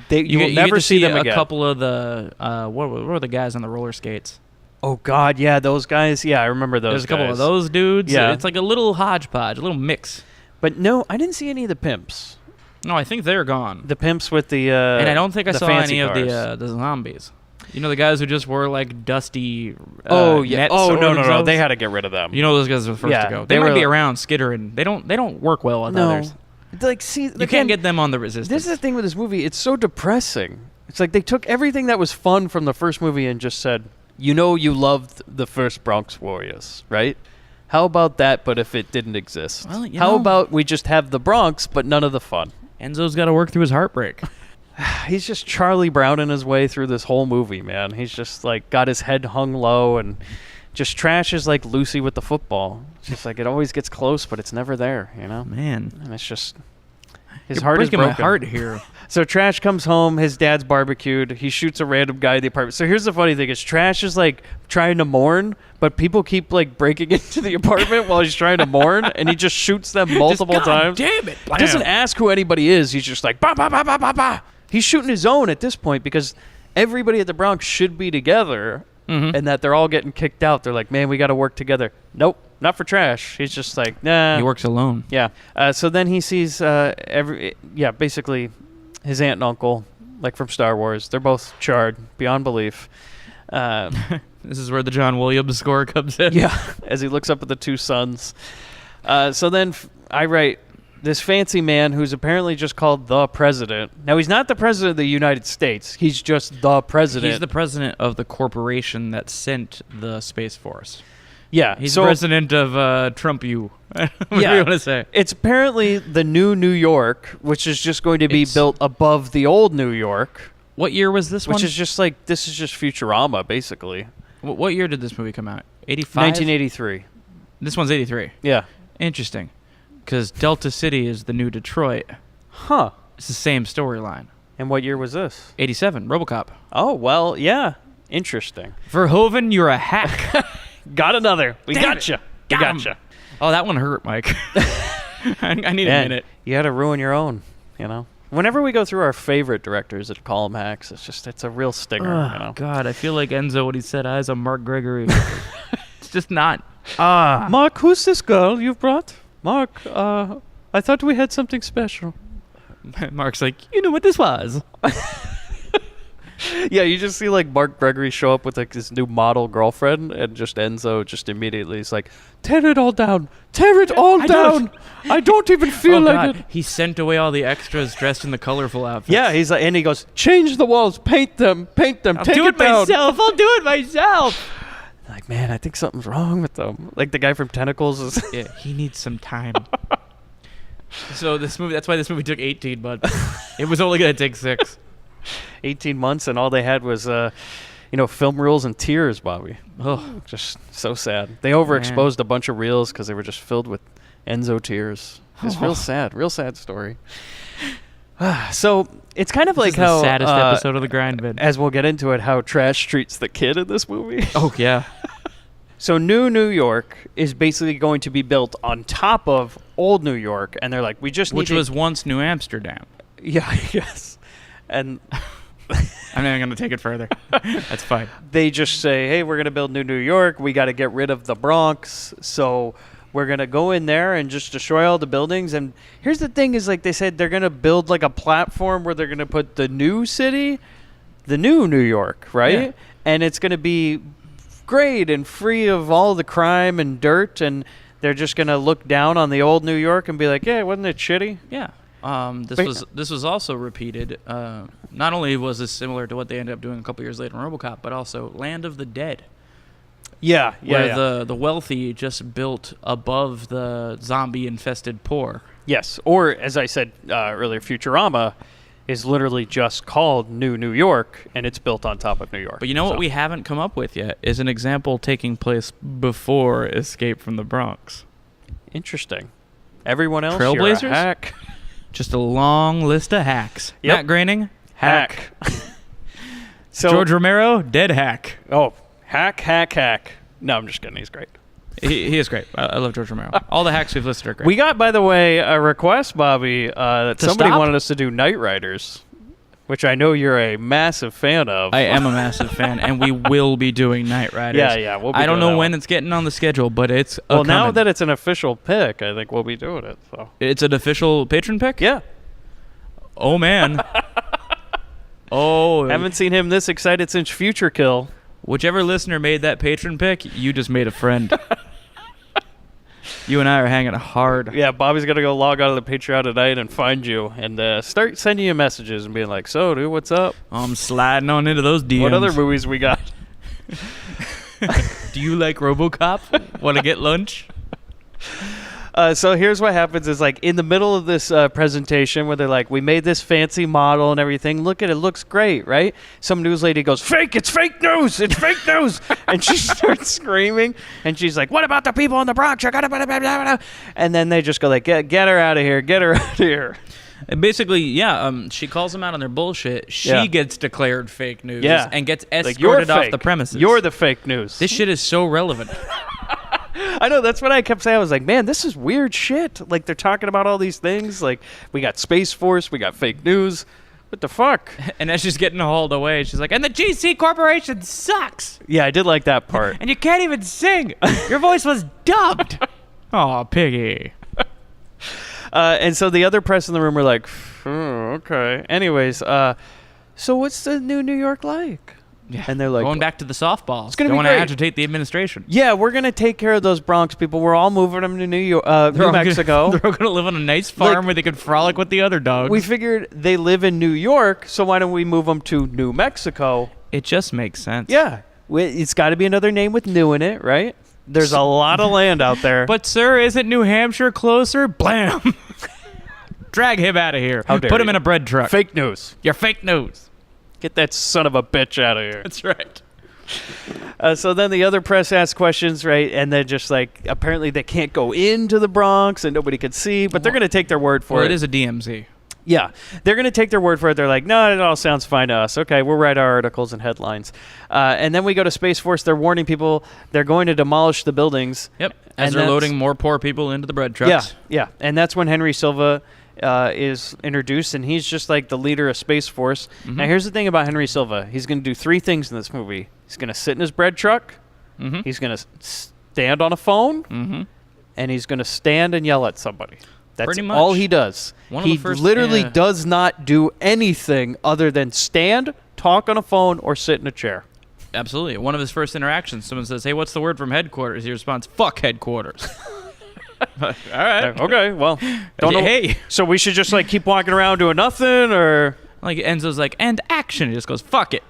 You will get never to see them a again. couple of the what were the guys on the roller skates? Oh God, yeah, those guys. Yeah, I remember those. There's a couple guys. of those dudes. Yeah. It's like a little hodgepodge, a little mix. But no, I didn't see any of the pimps. No, I think they're gone. The pimps with the And I don't think I the saw fancy any cars. of the zombies. You know the guys who just wore like dusty. Oh yeah. nets Oh over no. themselves? They had to get rid of them. You know those guys were the first Yeah, to go. they They might were- be around skittering. They don't work well with others. Like, see, You can't get them on the resistance. This is the thing with this movie. It's so depressing. It's like they took everything that was fun from the first movie and just said, you know, you loved the first Bronx Warriors, right? How about that, but if it didn't exist? Well, you How know- about we just have the Bronx, but none of the fun? Enzo's got to work through his heartbreak. He's just Charlie Browning his way through this whole movie, man. He's just like got his head hung low and just trashes like Lucy with the football. It's just like it always gets close, but it's never there, you know? Man, And it's just his you're heart is breaking broken. my heart here. So Trash comes home. His dad's barbecued. He shoots a random guy in the apartment. So here's the funny thing: is Trash is like trying to mourn, but people keep like breaking into the apartment while he's trying to mourn, and he just shoots them multiple God times. Damn it! He doesn't ask who anybody is. He's just like ba ba ba ba ba ba. He's shooting his own at this point because everybody at the Bronx should be together, and that they're all getting kicked out. They're like, man, we got to work together. Nope, not for Trash. He's just like, nah. He works alone. Yeah. So then he sees basically his aunt and uncle, like from Star Wars. They're both charred beyond belief. This is where the John Williams score comes in. Yeah. As he looks up at the two sons. So then I write this fancy man who's apparently just called the president. Now he's not the president of the United States. He's just the president. He's the president of the corporation that sent the Space Force. Yeah. He's so president of Trump U. What do you want to say? It's apparently the new New York, which is just going to be built above the old New York. What year was this one? Which is just like, this is just Futurama, basically. What year did this movie come out? 85? 1983. This one's 83. Yeah. Interesting. Because Delta City is the new Detroit. Huh. It's the same storyline. And what year was this? 87, RoboCop. Oh, well, yeah. Interesting. Verhoeven, you're a hack. Got another. We Damn gotcha. We Got him. gotcha. Oh, that one hurt, Mike. I need a minute. You had to ruin your own, you know? Whenever we go through our favorite directors that call them hacks, it's a real stinger, Oh, you know? God, I feel like Enzo when he said eyes on Mark Gregory. It's just not. Mark, who's this girl you've brought? Mark, I thought we had something special. Mark's like, you know what this was. Yeah, you just see like Mark Gregory show up with like this new model girlfriend, and just Enzo just immediately is like, tear it all down, tear it all down. I don't even feel like it. He sent away all the extras dressed in the colorful outfits. Yeah, he's like, and he goes, change the walls, paint them, take I'll do it it down. myself. I'll do it myself. Like, man, I think something's wrong with them. Like the guy from Tentacles is. Yeah, he needs some time. So this movie, that's why this movie took 18 months. It was only going to take 6. 18 months, and all they had was, film reels and tears, Bobby. Oh, Just so sad. They overexposed a bunch of reels because they were just filled with Enzo tears. It's real sad story. So it's kind of like how the saddest episode of the Grindbin. as we'll get into it, how Trash treats the kid in this movie. Oh yeah. So New York is basically going to be built on top of old New York, and they're like, we just need Which was once New Amsterdam. yeah, yes, and I'm not going to take it further. That's fine. they just say, hey, we're going to build New York. We got to get rid of the Bronx. So we're going to go in there and just destroy all the buildings. And here's the thing is, like they said, they're going to build like a platform where they're going to put the new city, the new New York, right? Yeah. And it's going to be great and free of all the crime and dirt. And they're just going to look down on the old New York and be like, yeah, wasn't it shitty? Yeah. This was also repeated. Not only was this similar to what they ended up doing a couple years later in RoboCop, but also Land of the Dead. Yeah, where the wealthy just built above the zombie-infested poor. Yes, or as I said earlier, Futurama is literally just called New York, and it's built on top of New York. But you know what we haven't come up with yet is an example taking place before Escape from the Bronx. Interesting. Everyone else, Trailblazers? you're a hack. Just a long list of hacks. Yep. Matt Groening, Hack. So George Romero, dead hack. Oh, hack. No, I'm just kidding. He's great. He is great. I love George Romero. All the hacks we've listed are great. We got, by the way, a request, Bobby, that To somebody stop? wanted us to do Knight Riders, which I know you're a massive fan of. I am a massive fan, and we will be doing Knight Riders. Yeah, we'll be I don't doing know that when one. it's getting on the schedule, but it's Well, now coming. that it's an official pick, I think we'll be doing it. So It's an official patron pick? yeah. Oh, man. Oh, Haven't seen him this excited since Future Kill. whichever listener made that patron pick, you just made a friend. You and I are hanging hard. Yeah, Bobby's gonna go log on to the Patreon tonight and find you and start sending you messages and being like, "So, dude, what's up? I'm sliding on into those DMs. What other movies we got?" Do you like RoboCop? Want to get lunch? So here's what happens is like in the middle of this presentation where they're like, we made this fancy model and everything. Look at it. Looks great, right? Some news lady goes, fake. It's fake news. It's fake news. And she starts screaming. And she's like, what about the people in the Bronx? And then they just go like, get her out of here. Get her out of here. And basically, she calls them out on their bullshit. She gets declared fake news and gets Like, you're escorted off fake. the premises. You're the fake news. This shit is so relevant. I know, that's what I kept saying. I was like, man, this is weird shit. Like, they're talking about all these things. Like, we got Space Force, we got fake news. What the fuck? And as she's getting hauled away, she's like, and the GC Corporation sucks. Yeah, I did like that part. And you can't even sing. Your voice was dubbed. Aw, piggy. And so the other press in the room were like, okay. Anyways, so what's the new New York like? Yeah. And they're like, going back to the softballs. It's gonna Don't be want to great. agitate the administration. yeah, we're going to take care of those Bronx people. We're all moving them to New Mexico. They're all going to live on a nice farm Like, where they could frolic with the other dogs. We figured they live in New York, so why don't we move them to New Mexico? It just makes sense. Yeah. It's got to be another name with new in it, right? There's a lot of land out there. But, sir, isn't New Hampshire closer? Blam! Drag him out of here. How dare Put him you. in a bread truck. Fake news. You're fake news. Get that son of a bitch out of here. That's right. So then the other press asks questions, right? And then just like, apparently they can't go into the Bronx and nobody could see, but they're going to take their word for Well, it. it is a DMZ. Yeah, they're going to take their word for it. They're like, no, it all sounds fine to us. Okay, we'll write our articles and headlines. And then we go to Space Force. They're warning people they're going to demolish the buildings. Yep. As And they're that's- loading more poor people into the bread trucks. Yeah. And that's when Henry Silva is introduced, and he's just like the leader of Space Force. Mm-hmm. Now, here's the thing about Henry Silva. He's going to do three things in this movie. He's going to sit in his bread truck. Mm-hmm. He's going to stand on a phone. Mm-hmm. And he's going to stand and yell at somebody. That's Pretty much. all he does. One of He the first- literally yeah. does not do anything other than stand, talk on a phone, or sit in a chair. Absolutely. One of his first interactions, someone says, hey, what's the word from headquarters? He responds, fuck headquarters. All right. Okay, well, don't know. Hey. So we should just like keep walking around doing nothing, or Like Enzo's like, and action. He just goes, fuck it.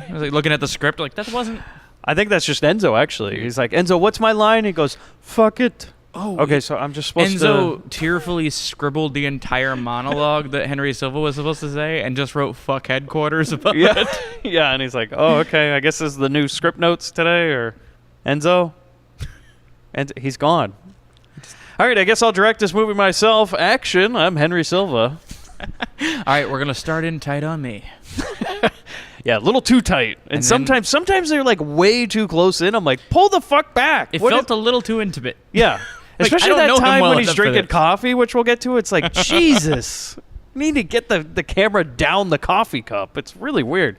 I was like looking at the script, like, that wasn't... I think that's just Enzo. Actually, he's like, Enzo, what's my line? He goes, fuck it. Oh, okay. So I'm just supposed Enzo to. tearfully scribbled the entire monologue that Henry Silva was supposed to say and just wrote fuck headquarters above Yeah, it. yeah, and he's like, oh, okay. I guess this is the new script notes today, or Enzo. And he's gone. All right, I guess I'll direct this movie myself. Action. I'm Henry Silva. All right, we're going to start in tight on me. Yeah, a little too tight. And then- sometimes they're like way too close in. I'm like, pull the fuck back. It What felt if- a little too intimate. Yeah. Like, Especially I don't that know him time well when he's enough for drinking this. coffee, which we'll get to. It's like, Jesus. We need to get the camera down the coffee cup. It's really weird.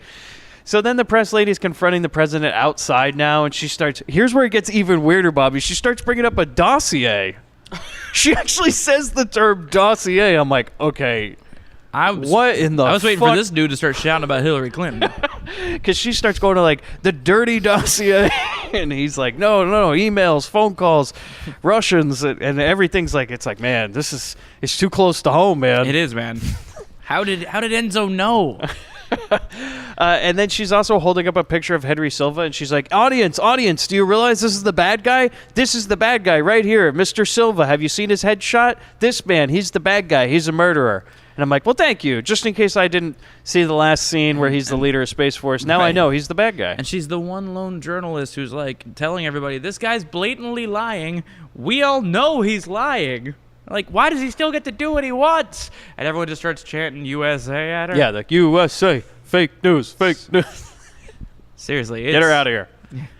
So then the press lady's confronting the president outside now, and she starts... Here's where it gets even weirder, Bobby. She starts bringing up a dossier. She actually says the term dossier. I'm like, okay, what in the I was waiting fuck? for this dude to start shouting about Hillary Clinton. Because she starts going to like the dirty dossier, and he's like, no, emails, phone calls, Russians, and everything's like, it's like, man, it's too close to home, man. It is, man. How did Enzo know? And then she's also holding up a picture of Henry Silva, and she's like, audience, do you realize this is the bad guy? This is the bad guy right here, Mr. Silva. Have you seen his headshot? This man, he's the bad guy. He's a murderer. And I'm like, well, thank you. Just in case I didn't see the last scene where he's the leader of Space Force. Now I Right. know he's the bad guy. And she's the one lone journalist who's like telling everybody, this guy's blatantly lying. We all know he's lying. Like, why does he still get to do what he wants? And everyone just starts chanting USA at her. Yeah, like, USA, fake news. Seriously. Get her out of here.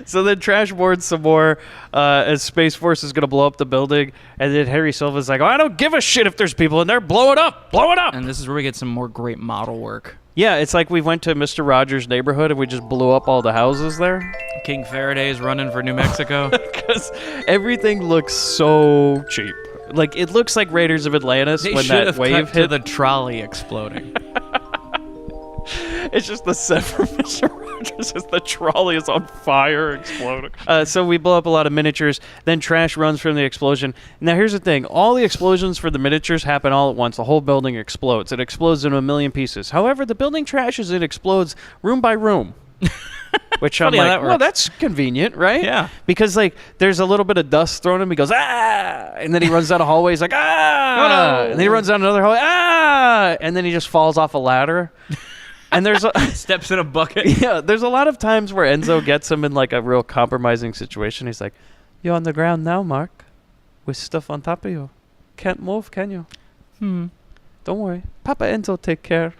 So then trash boards some more as Space Force is going to blow up the building. And then Henry Silva's like, oh, I don't give a shit if there's people in there. Blow it up. And this is where we get some more great model work. Yeah, it's like we went to Mr. Rogers' neighborhood and we just blew up all the houses there. King Faraday's running for New Mexico. Because everything looks so cheap. Like, it looks like Raiders of Atlantis They when should that have wave cut to hit. the trolley exploding. It's just the set from Mr. Rogers as the trolley is on fire, exploding. So we blow up a lot of miniatures. Then Trash runs from the explosion. Now here's the thing: all the explosions for the miniatures happen all at once. The whole building explodes. It explodes into a million pieces. However, the building trashes. It explodes room by room. Which I'm like, well, that's convenient, right? Yeah. Because like there's a little bit of dust thrown at him. He goes, ah, and then he runs down a hallway. He's like, ah, no. and then he runs down another hallway, ah, and then he just falls off a ladder. And there's steps in a bucket. Yeah, there's a lot of times where Enzo gets him in like a real compromising situation. He's like, you're on the ground now, Mark, with stuff on top of you. Can't move, can you? Don't worry, Papa Enzo take care.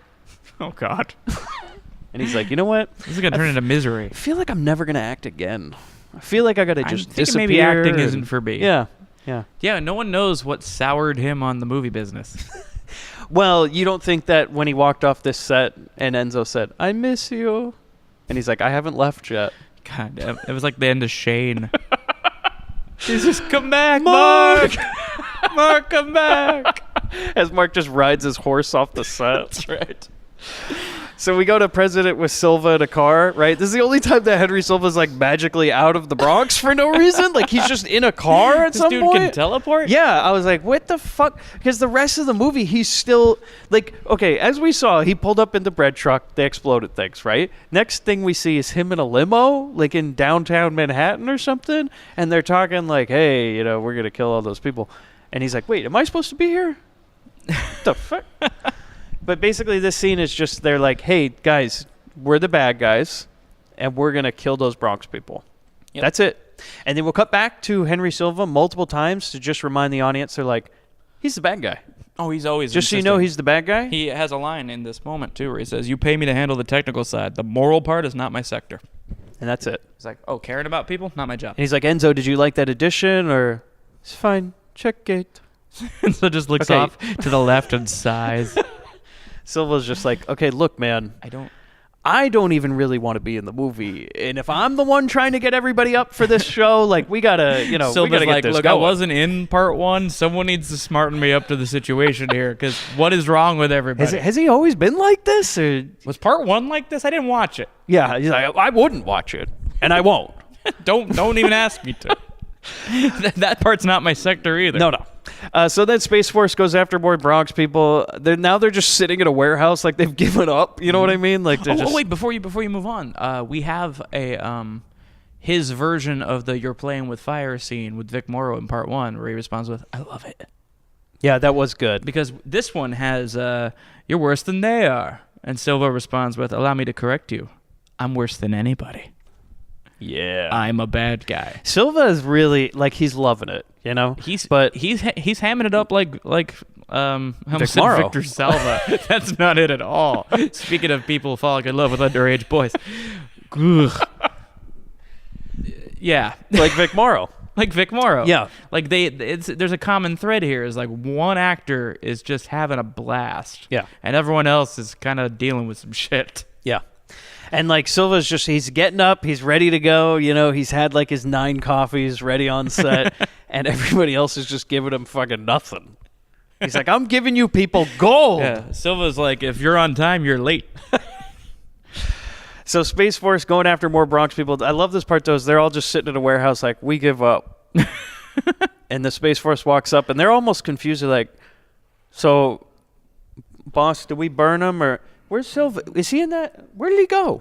Oh God. And he's like, you know what? This is gonna turn into misery. I feel like I'm never gonna act again. I feel like I gotta just disappear. Maybe acting isn't for me. Yeah. Yeah, no one knows what soured him on the movie business. Well, you don't think that when he walked off this set and Enzo said, I miss you, and he's like, I haven't left yet. God damn, it was like the end of Shane. He's just, come back, Mark! Mark, come back! As Mark just rides his horse off the set. That's right. So we go to President with Silva in a car, right? This is the only time that Henry Silva's like magically out of the Bronx for no reason. Like he's just in a car at some point. This dude can teleport? Yeah, I was like, what the fuck? Because the rest of the movie, he's still like, okay, as we saw, he pulled up in the bread truck, they exploded things, right? Next thing we see is him in a limo, like in downtown Manhattan or something, and they're talking like, hey, you know, we're gonna kill all those people. And he's like, wait, am I supposed to be here? The fuck? But basically, this scene is just they're like, hey, guys, we're the bad guys, and we're going to kill those Bronx people. Yep. That's it. And then we'll cut back to Henry Silva multiple times to just remind the audience, they're like, he's the bad guy. Oh, he's always just insisting. So you know he's the bad guy? He has a line in this moment, too, where he says, you pay me to handle the technical side. The moral part is not my sector. And that's it. He's like, oh, caring about people? Not my job. And he's like, Enzo, did you like that addition? Or, it's fine. Check gate. Enzo just looks off to the left and sighs. Silva's just like, okay, look, man. I don't even really want to be in the movie. And if I'm the one trying to get everybody up for this show, like, we gotta, you know, Silva's we gotta get this look, going. I wasn't in part one. Someone needs to smarten me up to the situation here, because what is wrong with everybody? Has he always been like this? Or? Was part one like this? I didn't watch it. Yeah, he's like, I wouldn't watch it, and I won't. Don't even ask me to. That part's not my sector either. No. So then Space Force goes after more Bronx people. They're just sitting in a warehouse, like they've given up. You know what I mean? Like wait, before you move on, we have a his version of the "You're Playing with Fire" scene with Vic Morrow in part one, where he responds with, "I love it." Yeah, that was good because this one has "You're worse than they are," and Silva responds with, "Allow me to correct you. I'm worse than anybody." Yeah, I'm a bad guy. Silva is really like he's loving it, you know. He's hamming it up like Victor Salva. That's not it at all. Speaking of people falling in love with underage boys, yeah, like Vic Morrow. Like Vic Morrow. Yeah, like there's a common thread here. Is like one actor is just having a blast. Yeah, and everyone else is kind of dealing with some shit. Yeah. And, like, Silva's just, he's getting up, he's ready to go, you know, he's had, like, his 9 coffees ready on set, and everybody else is just giving him fucking nothing. He's like, I'm giving you people gold. Yeah, Silva's like, if you're on time, you're late. So Space Force going after more Bronx people. I love this part, though, is they're all just sitting in a warehouse like, we give up. And the Space Force walks up, and they're almost confused. They're like, so, boss, do we burn him, or... Where's Silva? Is he in that? Where did he go?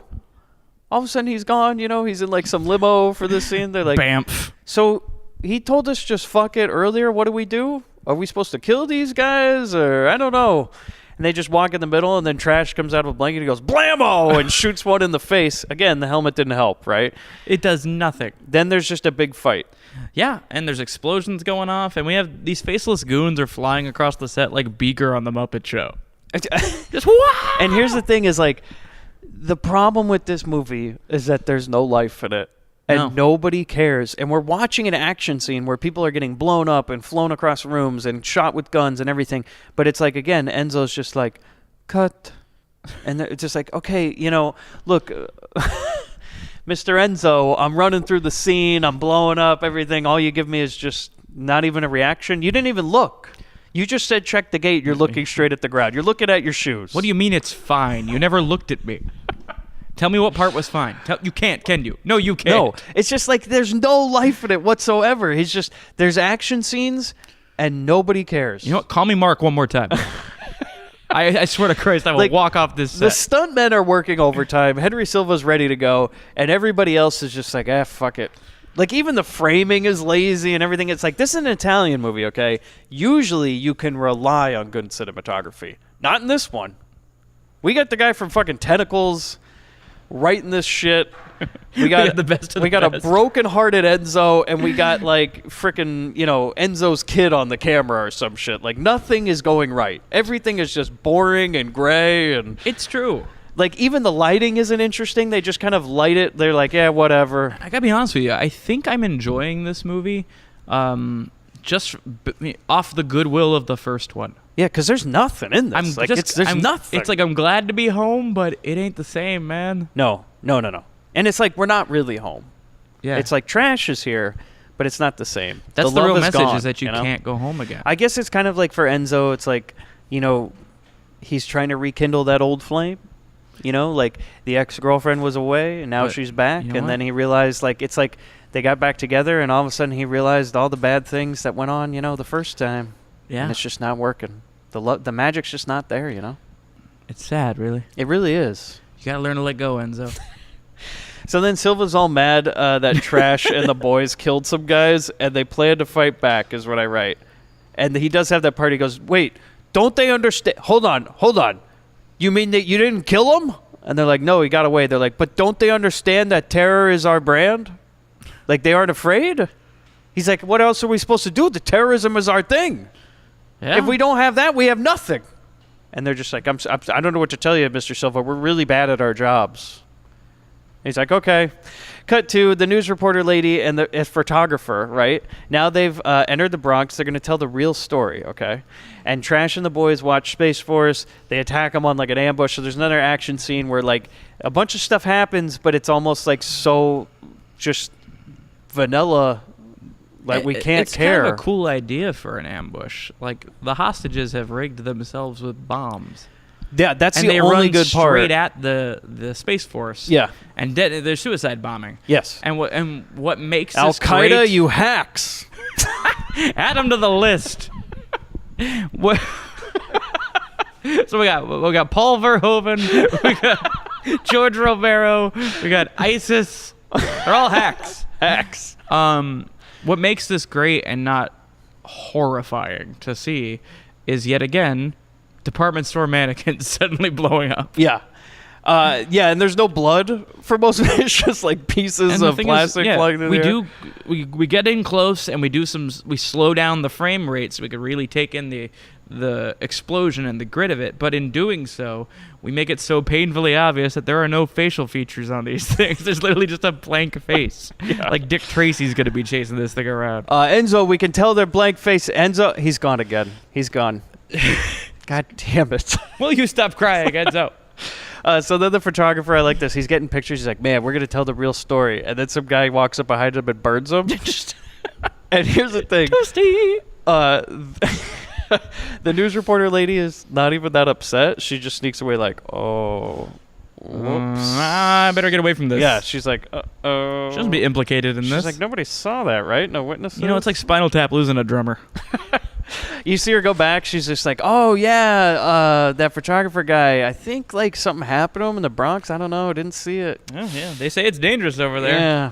All of a sudden he's gone, you know, he's in like some limo for this scene. They're like, Bamf. So he told us just fuck it earlier. What do we do? Are we supposed to kill these guys? Or I don't know. And they just walk in the middle, and then Trash comes out of a blanket and goes, blammo, and shoots one in the face. Again, the helmet didn't help, right? It does nothing. Then there's just a big fight. Yeah, and there's explosions going off, and we have these faceless goons are flying across the set like Beaker on The Muppet Show. Just and here's the thing is like the problem with this movie is that there's no life in it and nobody cares, and we're watching an action scene where people are getting blown up and flown across rooms and shot with guns and everything, but it's like, again, Enzo's just like, cut, and it's just like, okay, you know, look, Mr. Enzo, I'm running through the scene, I'm blowing up everything, all you give me is just not even a reaction. You didn't even look. You just said check the gate. You're looking straight at the ground. You're looking at your shoes. What do you mean it's fine? You never looked at me. Tell me what part was fine. You can't, can you? No, you can't. No, it's just like there's no life in it whatsoever. There's action scenes and nobody cares. You know what? Call me Mark one more time. I swear to Christ, I will walk off this set. The stuntmen are working overtime. Henry Silva's ready to go, and everybody else is just like, fuck it. Like, even the framing is lazy and everything. It's like, this is an Italian movie, okay? Usually you can rely on good cinematography. Not in this one. We got the guy from fucking Tentacles writing this shit. We got the best of the We got best. a broken-hearted Enzo, and we got, like, frickin', Enzo's kid on the camera or some shit. Like, nothing is going right. Everything is just boring and gray and... It's true. Like, even the lighting isn't interesting. They just kind of light it. They're like, yeah, whatever. I gotta be honest with you. I think I'm enjoying this movie just off the goodwill of the first one. Yeah, because there's nothing in this. There's nothing. It's like I'm glad to be home, but it ain't the same, man. No. And it's like we're not really home. Yeah. It's like trash is here, but it's not the same. That's the love real is message gone, is that you can't go home again. I guess it's kind of like for Enzo, it's like, he's trying to rekindle that old flame. Like the ex-girlfriend was away and now she's back. You know and what? then he realized, like, it's like they got back together and all of a sudden he realized all the bad things that went on, the first time. Yeah. And it's just not working. The magic's just not there, It's sad, really. It really is. You gotta learn to let go, Enzo. So then Silva's all mad that Trash and the boys killed some guys, and they plan to fight back, is what I write. And he does have that part. He goes, wait, don't they understand? Hold on. You mean that you didn't kill him? And they're like, no, he got away. They're like, but don't they understand that terror is our brand? Like, they aren't afraid? He's like, what else are we supposed to do? The terrorism is our thing. Yeah. If we don't have that, we have nothing. And they're just like, I don't know what to tell you, Mr. Silva. We're really bad at our jobs. He's like, okay. Cut to the news reporter lady and the photographer, right? Now they've entered the Bronx. They're going to tell the real story, okay? And Trash and the boys watch Space Force. They attack them on, like, an ambush. So there's another action scene where, like, a bunch of stuff happens, but it's almost, like, so just vanilla, like, we can't care. It's kind of a cool idea for an ambush. Like, the hostages have rigged themselves with bombs. Yeah, that's and the they only run good part. straight at the Space Force. Yeah. And they're suicide bombing. Yes. And what makes Al this Qaeda, great, you hacks. add them to the list. What? So we got Paul Verhoeven, we got George Romero, we got ISIS. They're all hacks. Hacks. What makes this great and not horrifying to see is yet again department store mannequins suddenly blowing up. Yeah. And there's no blood for most of it. It's just like pieces of plastic plugged in there. We get in close and we slow down the frame rate so we can really take in the explosion and the grit of it. But in doing so, we make it so painfully obvious that there are no facial features on these things. There's literally just a blank face. Like Dick Tracy's going to be chasing this thing around. Enzo, we can tell they're blank face. Enzo, he's gone again. He's gone. God damn it. Will you stop crying, Enzo? So then the photographer, I like this. He's getting pictures. He's like, man, we're going to tell the real story. And then some guy walks up behind him and burns him. And here's the thing. The news reporter lady is not even that upset. She just sneaks away like, oh, whoops. I better get away from this. Yeah, she's like, uh-oh. She doesn't be implicated in this. She's like, nobody saw that, right? No witnesses? It's like Spinal Tap losing a drummer. You see her go back. She's just like, oh, yeah, that photographer guy. I think, like, something happened to him in the Bronx. I don't know. I didn't see it. Oh, yeah. They say it's dangerous over there. Yeah.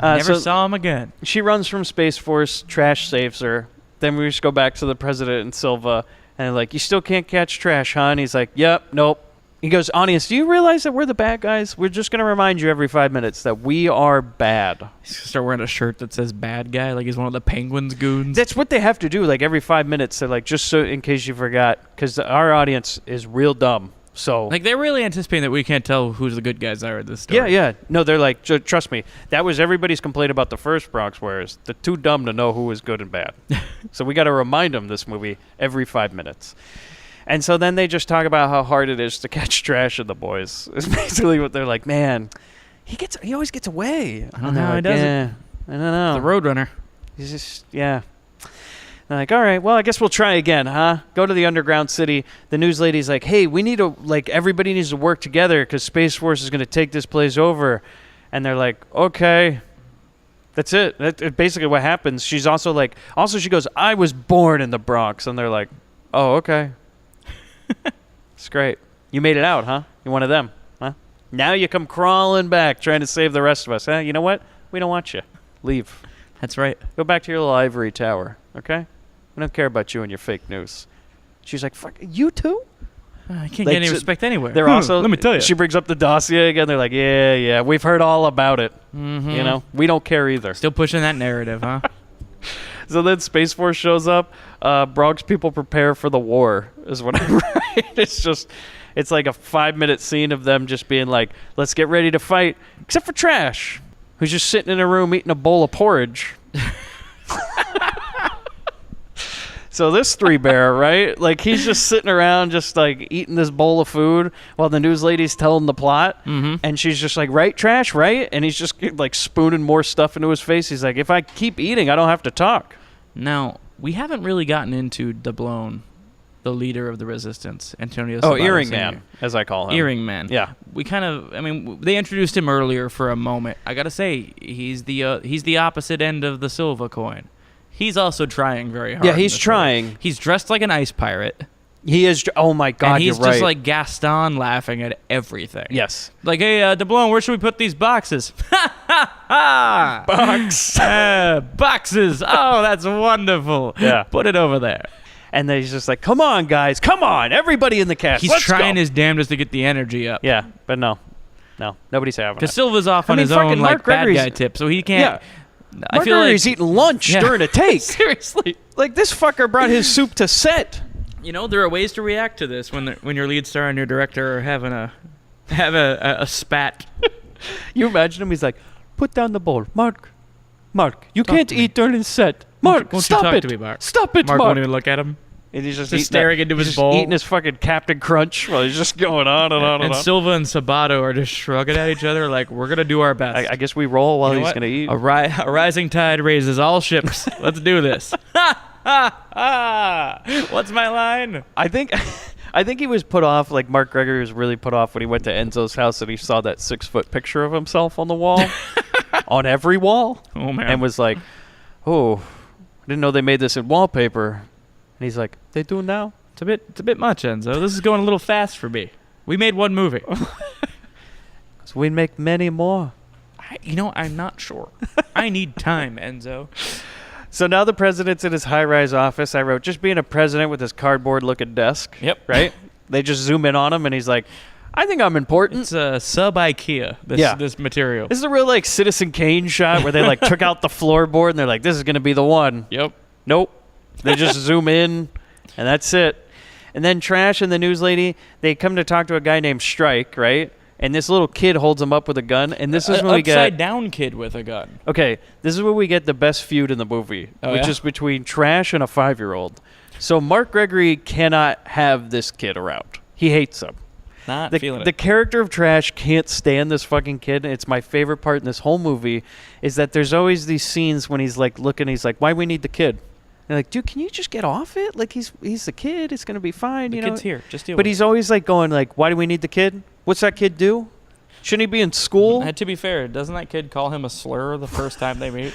Never saw him again. She runs from Space Force. Trash saves her. Then we just go back to the president and Silva. And they're like, you still can't catch Trash, huh? And he's like, yep, nope. He goes, audience, do you realize that we're the bad guys? We're just going to remind you every 5 minutes that we are bad. He's going to start wearing a shirt that says bad guy, like he's one of the Penguins goons. That's what they have to do, like every 5 minutes. They're like, just so in case you forgot, because our audience is real dumb. So, like, they're really anticipating that we can't tell who the good guys are in this story. Yeah. No, they're like, trust me, that was everybody's complaint about the first Bronx Warriors. They're too dumb to know who is good and bad. So we got to remind them this movie every 5 minutes. And so then they just talk about how hard it is to catch Trash and the boys. It's basically what they're like, man, he always gets away. I don't know how he does it. I don't know. The Roadrunner. He's just, yeah. They're like, all right, well, I guess we'll try again, huh? Go to the underground city. The news lady's like, hey, we need to, like, everybody needs to work together because Space Force is going to take this place over. And they're like, okay. That's it. That's basically what happens. She's also like, she goes, I was born in the Bronx. And they're like, oh, okay. It's great. You made it out, huh? You're one of them, huh? Now you come crawling back trying to save the rest of us, huh? You know what? We don't want you. Leave. That's right. Go back to your little ivory tower, okay? We don't care about you and your fake news. She's like, fuck, you too? I can't get any respect anywhere. They're also, let me tell you. She brings up the dossier again. They're like, yeah, we've heard all about it. Mm-hmm. You know, we don't care either. Still pushing that narrative, huh? So then Space Force shows up. Bronx people prepare for the war is what I write. It's like a 5-minute scene of them just being like, let's get ready to fight. Except for Trash, who's just sitting in a room eating a bowl of porridge. So this three-bear, right? Like, he's just sitting around just, like, eating this bowl of food while the news lady's telling the plot. Mm-hmm. And she's just like, right, Trash, right? And he's just, like, spooning more stuff into his face. He's like, if I keep eating, I don't have to talk. Now, we haven't really gotten into Dablon, the leader of the resistance, Antonio Sabato Earring Sr. Man, as I call him. Earring Man. Yeah. We kind of, they introduced him earlier for a moment. I gotta say, he's the opposite end of the Silva coin. He's also trying very hard. Yeah, he's trying. Way. He's dressed like an ice pirate. He is. Oh my God, and he's you're right. just like Gaston laughing at everything. Yes. Like, hey, Dablon, where should we put these boxes? Ha ha ha! Box. Boxes. Oh, that's wonderful. Yeah. Put it over there. And then he's just like, come on, guys. Come on. Everybody in the cast. He's Let's trying go. his damnedest to get the energy up. Yeah, but no, nobody's having it. Because Silva's off on his own like bad guy tip, so he can't. Yeah. I Mark feel like he's eating lunch during a take. Seriously. Like, this fucker brought his soup to set. You know, there are ways to react to this when your lead star and your director are having a spat. You imagine him, he's like, put down the bowl. Mark, you can't eat during set. Mark, won't stop you talk it. to me, Mark? Stop it, Mark Mark. won't even look at him. And he's just staring into his bowl. eating his fucking Captain Crunch while he's just going on and on and on. Silva and Sabato are just shrugging at each other like, we're going to do our best. I guess we roll while You know he's what? going to eat. A rising tide raises all ships. Let's do this. What's my line? I think he was put off, like Mark Gregory was really put off when he went to Enzo's house and he saw that 6-foot picture of himself on the wall, on every wall. Oh, man. And was like, oh, I didn't know they made this in wallpaper. And he's like, they do now? It's a bit much, Enzo. This is going a little fast for me. We made one movie. So we make many more. I'm not sure. I need time, Enzo. So now the president's in his high-rise office. I wrote, just being a president with his cardboard-looking desk. Yep. Right? They just zoom in on him, and he's like, I think I'm important. It's a sub-IKEA, this material. This is a real, like, Citizen Kane shot where they, like, took out the floorboard, and they're like, this is going to be the one. Yep. Nope. They just zoom in, and that's it. And then Trash and the news lady, they come to talk to a guy named Strike, right? And this little kid holds him up with a gun, and this is when we get upside-down kid with a gun. Okay, this is where we get the best feud in the movie, which is between Trash and a 5-year-old. So Mark Gregory cannot have this kid around. He hates him. Not feeling it. The character of Trash can't stand this fucking kid. It's my favorite part in this whole movie is that there's always these scenes when he's like looking, he's like, why we need the kid? They're like, dude, can you just get off it? Like, he's a kid. It's going to be fine. The kid's here. Just deal But with he's always like going like, why do we need the kid? What's that kid do? Shouldn't he be in school? To be fair, doesn't that kid call him a slur the first time they meet?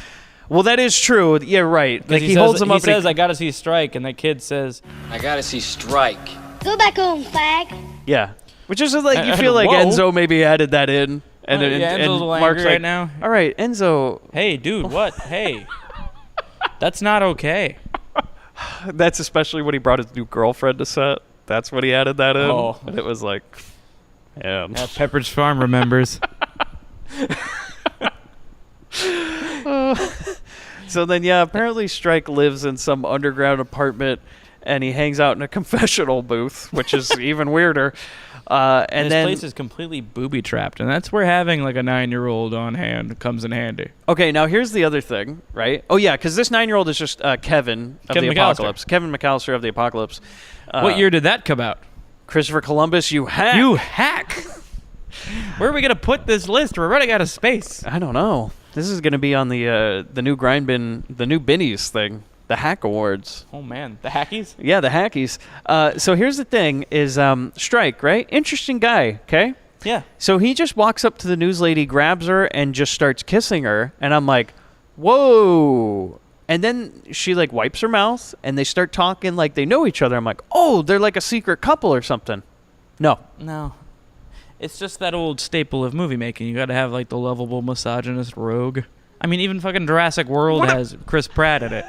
Well, that is true. Yeah, right. Like, he says, holds him up. He says, I got to see Strike, and that kid says, I gotta see Strike. Go back home, fag. Yeah. Which is like, you feel like Whoa. Enzo maybe added that in. And then Enzo's a little Mark's angry like, right now. all right, Enzo. Hey, dude, what? Hey. That's not okay. That's especially when he brought his new girlfriend to set. That's when he added that in. Oh. And it was like, yeah. Pepperidge Farm remembers. So then, yeah, apparently Strike lives in some underground apartment, and he hangs out in a confessional booth, which is even weirder. And this then place is completely booby-trapped, and that's where having like a 9-year-old on hand comes in handy. Okay, now here's the other thing, right? Oh, yeah, because this 9-year-old is just Kevin of the McAllister. Apocalypse. Kevin McAllister of the Apocalypse. What year did that come out? Christopher Columbus, you hack. You hack! Where are we going to put this list? We're running out of space. I don't know. This is going to be on the new Grindbin, the new Binnies thing. The Hack Awards. Oh, man. The Hackies? Yeah, the Hackies. So here's the thing is Strike, right? Interesting guy, okay? Yeah. So he just walks up to the news lady, grabs her, and just starts kissing her. And I'm like, whoa. And then she, like, wipes her mouth, and they start talking like they know each other. I'm like, oh, they're like a secret couple or something. No. It's just that old staple of movie making. You got to have, like, the lovable misogynist rogue. I mean, even fucking Jurassic World has Chris Pratt in it,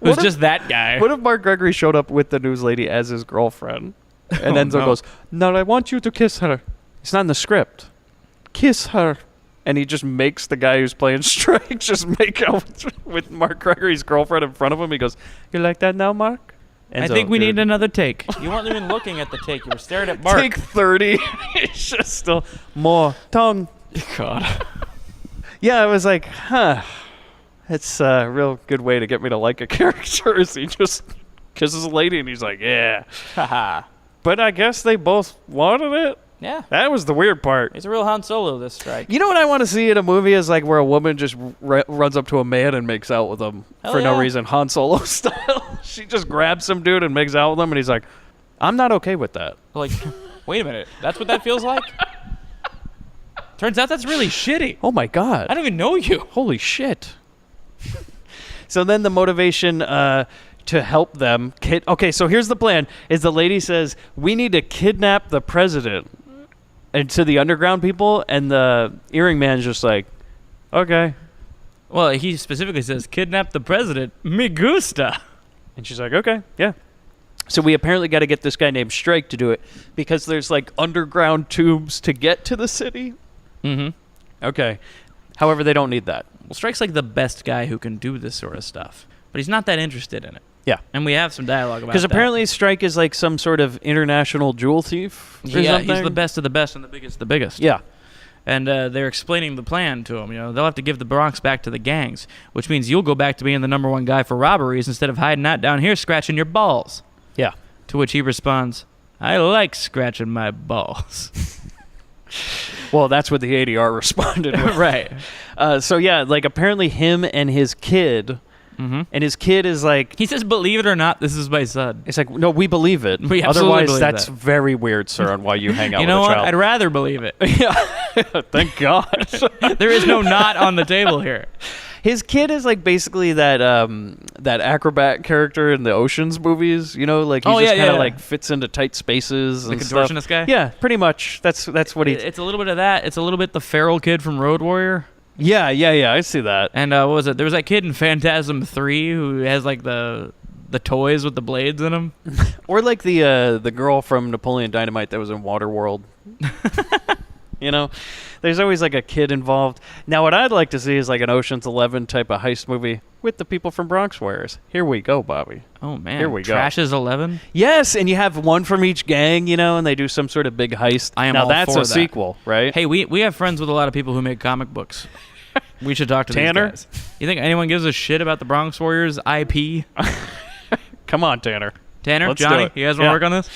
who's just that guy. What if Mark Gregory showed up with the news lady as his girlfriend? And Enzo goes, no, I want you to kiss her. It's not in the script. Kiss her. And he just makes the guy who's playing Strike just make out with Mark Gregory's girlfriend in front of him. He goes, you like that now, Mark? Enzo, I think we need another take. You weren't even looking at the take. You were staring at Mark. Take 30. It's just still more tongue. God. Yeah, I was like, huh. It's a real good way to get me to like a character is he just kisses a lady and he's like, yeah. Haha. But I guess they both wanted it. Yeah. That was the weird part. He's a real Han Solo, this Strike. You know what I want to see in a movie is like where a woman just runs up to a man and makes out with him for no reason, Han Solo style. She just grabs some dude and makes out with him, and he's like, I'm not okay with that. Like, wait a minute. That's what that feels like? Turns out that's really shitty. Oh, my God. I don't even know you. Holy shit. So then the motivation to help them... Okay, so here's the plan, is the lady says, we need to kidnap the president. And to the underground people, and the earring man's just like, okay. Well, he specifically says, kidnap the president. Me gusta. And she's like, okay, yeah. So we apparently got to get this guy named Strike to do it because there's like underground tubes to get to the city. Mm-hmm. Okay. However, they don't need that. Well, Strike's like the best guy who can do this sort of stuff. But he's not that interested in it. Yeah. And we have some dialogue about that. Because apparently Strike is like some sort of international jewel thief or something. He's the best of the best and the biggest of the biggest. Yeah. And they're explaining the plan to him. You know, they'll have to give the Bronx back to the gangs, which means you'll go back to being the number one guy for robberies instead of hiding out down here scratching your balls. Yeah. To which he responds, I like scratching my balls. Well, that's what the ADR responded with. Right. So, yeah, like apparently him and his kid... Mm-hmm. And his kid is like... He says, believe it or not, this is my son. It's like, no, we believe it. We Otherwise, believe that's that. very weird, sir, on why you hang out with a child. You know what? I'd rather believe it. Yeah. Thank God. There is no not on the table here. His kid is like basically that that acrobat character in the Ocean's movies, you know, like he just kind of like fits into tight spaces and stuff. The contortionist guy? Yeah, pretty much. That's what he... It's a little bit of that. It's a little bit the feral kid from Road Warrior. Yeah, I see that. And what was it? There was that kid in Phantasm 3 who has like the toys with the blades in them. Or like the girl from Napoleon Dynamite that was in Waterworld. You know, there's always like a kid involved. Now, what I'd like to see is like an Ocean's 11 type of heist movie with the people from Bronx Warriors. Here we go, Bobby. Oh man, here we go. Trash's 11. Yes, and you have one from each gang, you know, and they do some sort of big heist. I am now all that's for a that. sequel, right? Hey, we have friends with a lot of people who make comic books. We should talk to Tanner? these guys. You think anyone gives a shit about the Bronx Warriors IP? Come on, Tanner. Tanner, Johnny, you guys want to work on this?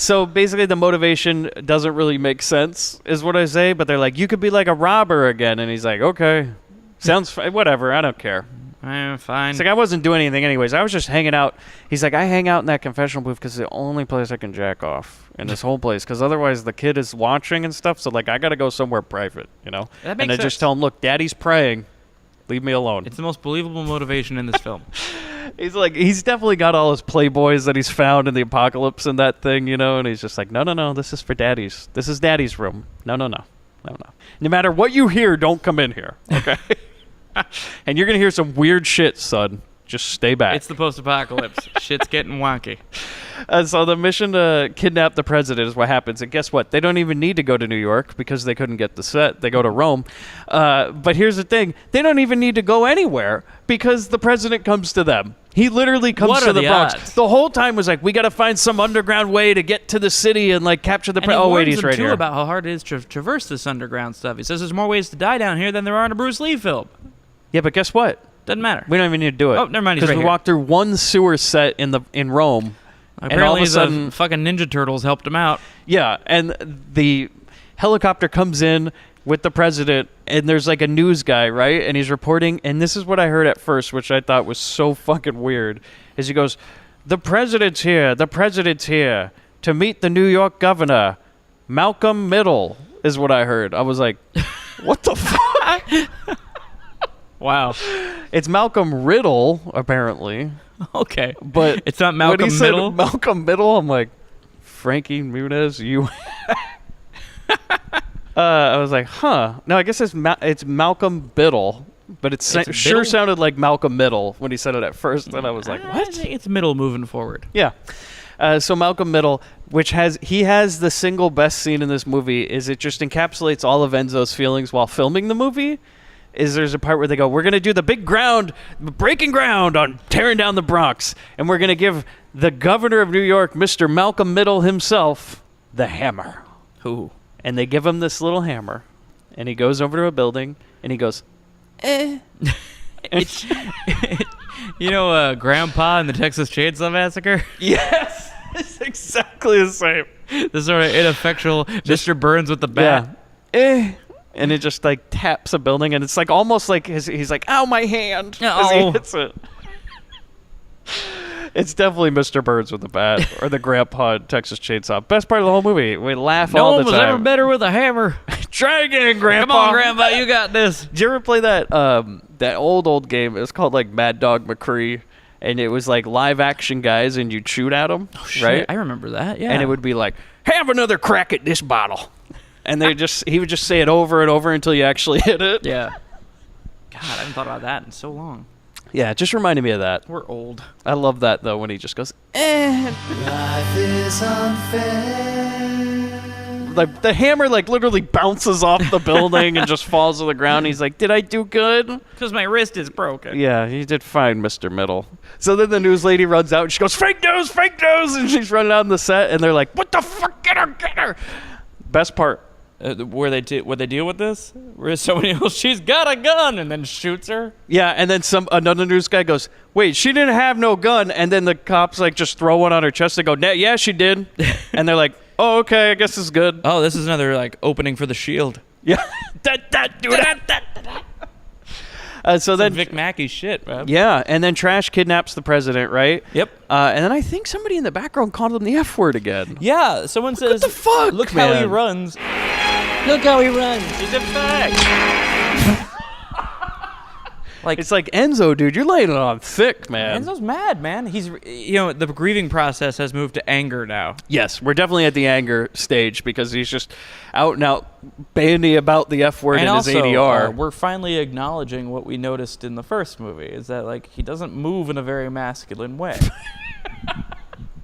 So basically the motivation doesn't really make sense, is what I say, but they're like, you could be like a robber again. And he's like, okay, sounds whatever, I don't care. Fine. It's like, I wasn't doing anything anyways. I was just hanging out. He's like, I hang out in that confessional booth because it's the only place I can jack off in this whole place because otherwise the kid is watching and stuff. So, like, I got to go somewhere private, you know? That makes and I sense. just tell him, look, Daddy's praying. Leave me alone. It's the most believable motivation in this film. He's like, he's definitely got all his Playboys that he's found in the apocalypse and that thing, you know? And he's just like, no, this is for Daddy's. This is Daddy's room. No. No matter what you hear, don't come in here, okay? And you're going to hear some weird shit, son. Just stay back. It's the post-apocalypse. Shit's getting wonky. So the mission to kidnap the president is what happens. And guess what? They don't even need to go to New York because they couldn't get the set. They go to Rome. But here's the thing. They don't even need to go anywhere because the president comes to them. He literally comes to the Bronx. Odds? The whole time was like, we got to find some underground way to get to the city and like capture the president. Oh, wait, he's right too here. About how hard it is to traverse this underground stuff. He says there's more ways to die down here than there are in a Bruce Lee film. Yeah, but guess what? Doesn't matter. We don't even need to do it. Oh, never mind. He's Because right we here. walked through one sewer set in Rome. Apparently, and all of a sudden, the fucking Ninja Turtles helped him out. yeah, and the helicopter comes in, with the president, and there's like a news guy, right? And he's reporting, and this is what I heard at first, which I thought was so fucking weird, is he goes, the president's here to meet the New York governor, Malcolm Middle, is what I heard. I was like, what the fuck? Wow. It's Malcolm Riddle, apparently. Okay. But it's not when Malcolm he said Middle? Malcolm Middle, I'm like, Frankie Muniz, you... I was like, huh. No, I guess it's Malcolm Biddle, but it's sure Biddle? sounded like Malcolm Middle when he said it at first, and I was like, I what? think it's Middle moving forward. Yeah. So Malcolm Middle, which has the single best scene in this movie, is it just encapsulates all of Enzo's feelings while filming the movie. Is there's a part where they go, we're going to do the big breaking ground on tearing down the Bronx, and we're going to give the governor of New York, Mr. Malcolm Middle himself, the hammer. Who? And they give him this little hammer, and he goes over to a building, and he goes, It's, Grandpa in the Texas Chainsaw Massacre? Yes, it's exactly the same. The sort of ineffectual Mr. Burns with the bat. Yeah. And it just like taps a building, and it's like almost like he's like, ow, my hand, as he hits it. It's definitely Mr. Burns with the bat, or the grandpa in Texas Chainsaw. Best part of the whole movie. We laugh all the time. No one was ever better with a hammer. Try again, Grandpa. Come on, Grandpa, you got this. Did you ever play that that old game? It was called like Mad Dog McCree, and it was like live action guys, and you'd shoot at them, right? I remember that. Yeah. And it would be like, have another crack at this bottle, and he would just say it over and over until you actually hit it. Yeah. God, I haven't thought about that in so long. Yeah, it just reminded me of that. We're old. I love that though when he just goes, Life is unfair. Like the hammer like literally bounces off the building and just falls to the ground. He's like, did I do good? Because my wrist is broken. Yeah, you did fine, Mr. Middle. So then the news lady runs out and she goes, fake news, and she's running out on the set, and they're like, what the fuck, get her. Best part. Where they deal with this? Where somebody else, she's got a gun, and then shoots her. Yeah, and then another news guy goes, wait, she didn't have no gun, and then the cops like just throw one on her chest and go, yeah, she did. And they're like, oh, okay, I guess it's good. Oh, this is another like opening for the Shield. Yeah. So then Vic Mackey shit, man. Yeah, and then Trash kidnaps the president, right? Yep. And then I think somebody in the background called him the F word again. Yeah, someone says, what the fuck, look man. how he runs. Look how he runs. He's a fag. Like, it's like, Enzo, dude, you're laying it on thick, man. Enzo's mad, man. He's, the grieving process has moved to anger now. Yes, we're definitely at the anger stage because he's just out and out bandy about the F word and in also, his ADR. We're finally acknowledging what we noticed in the first movie, is that, like, he doesn't move in a very masculine way.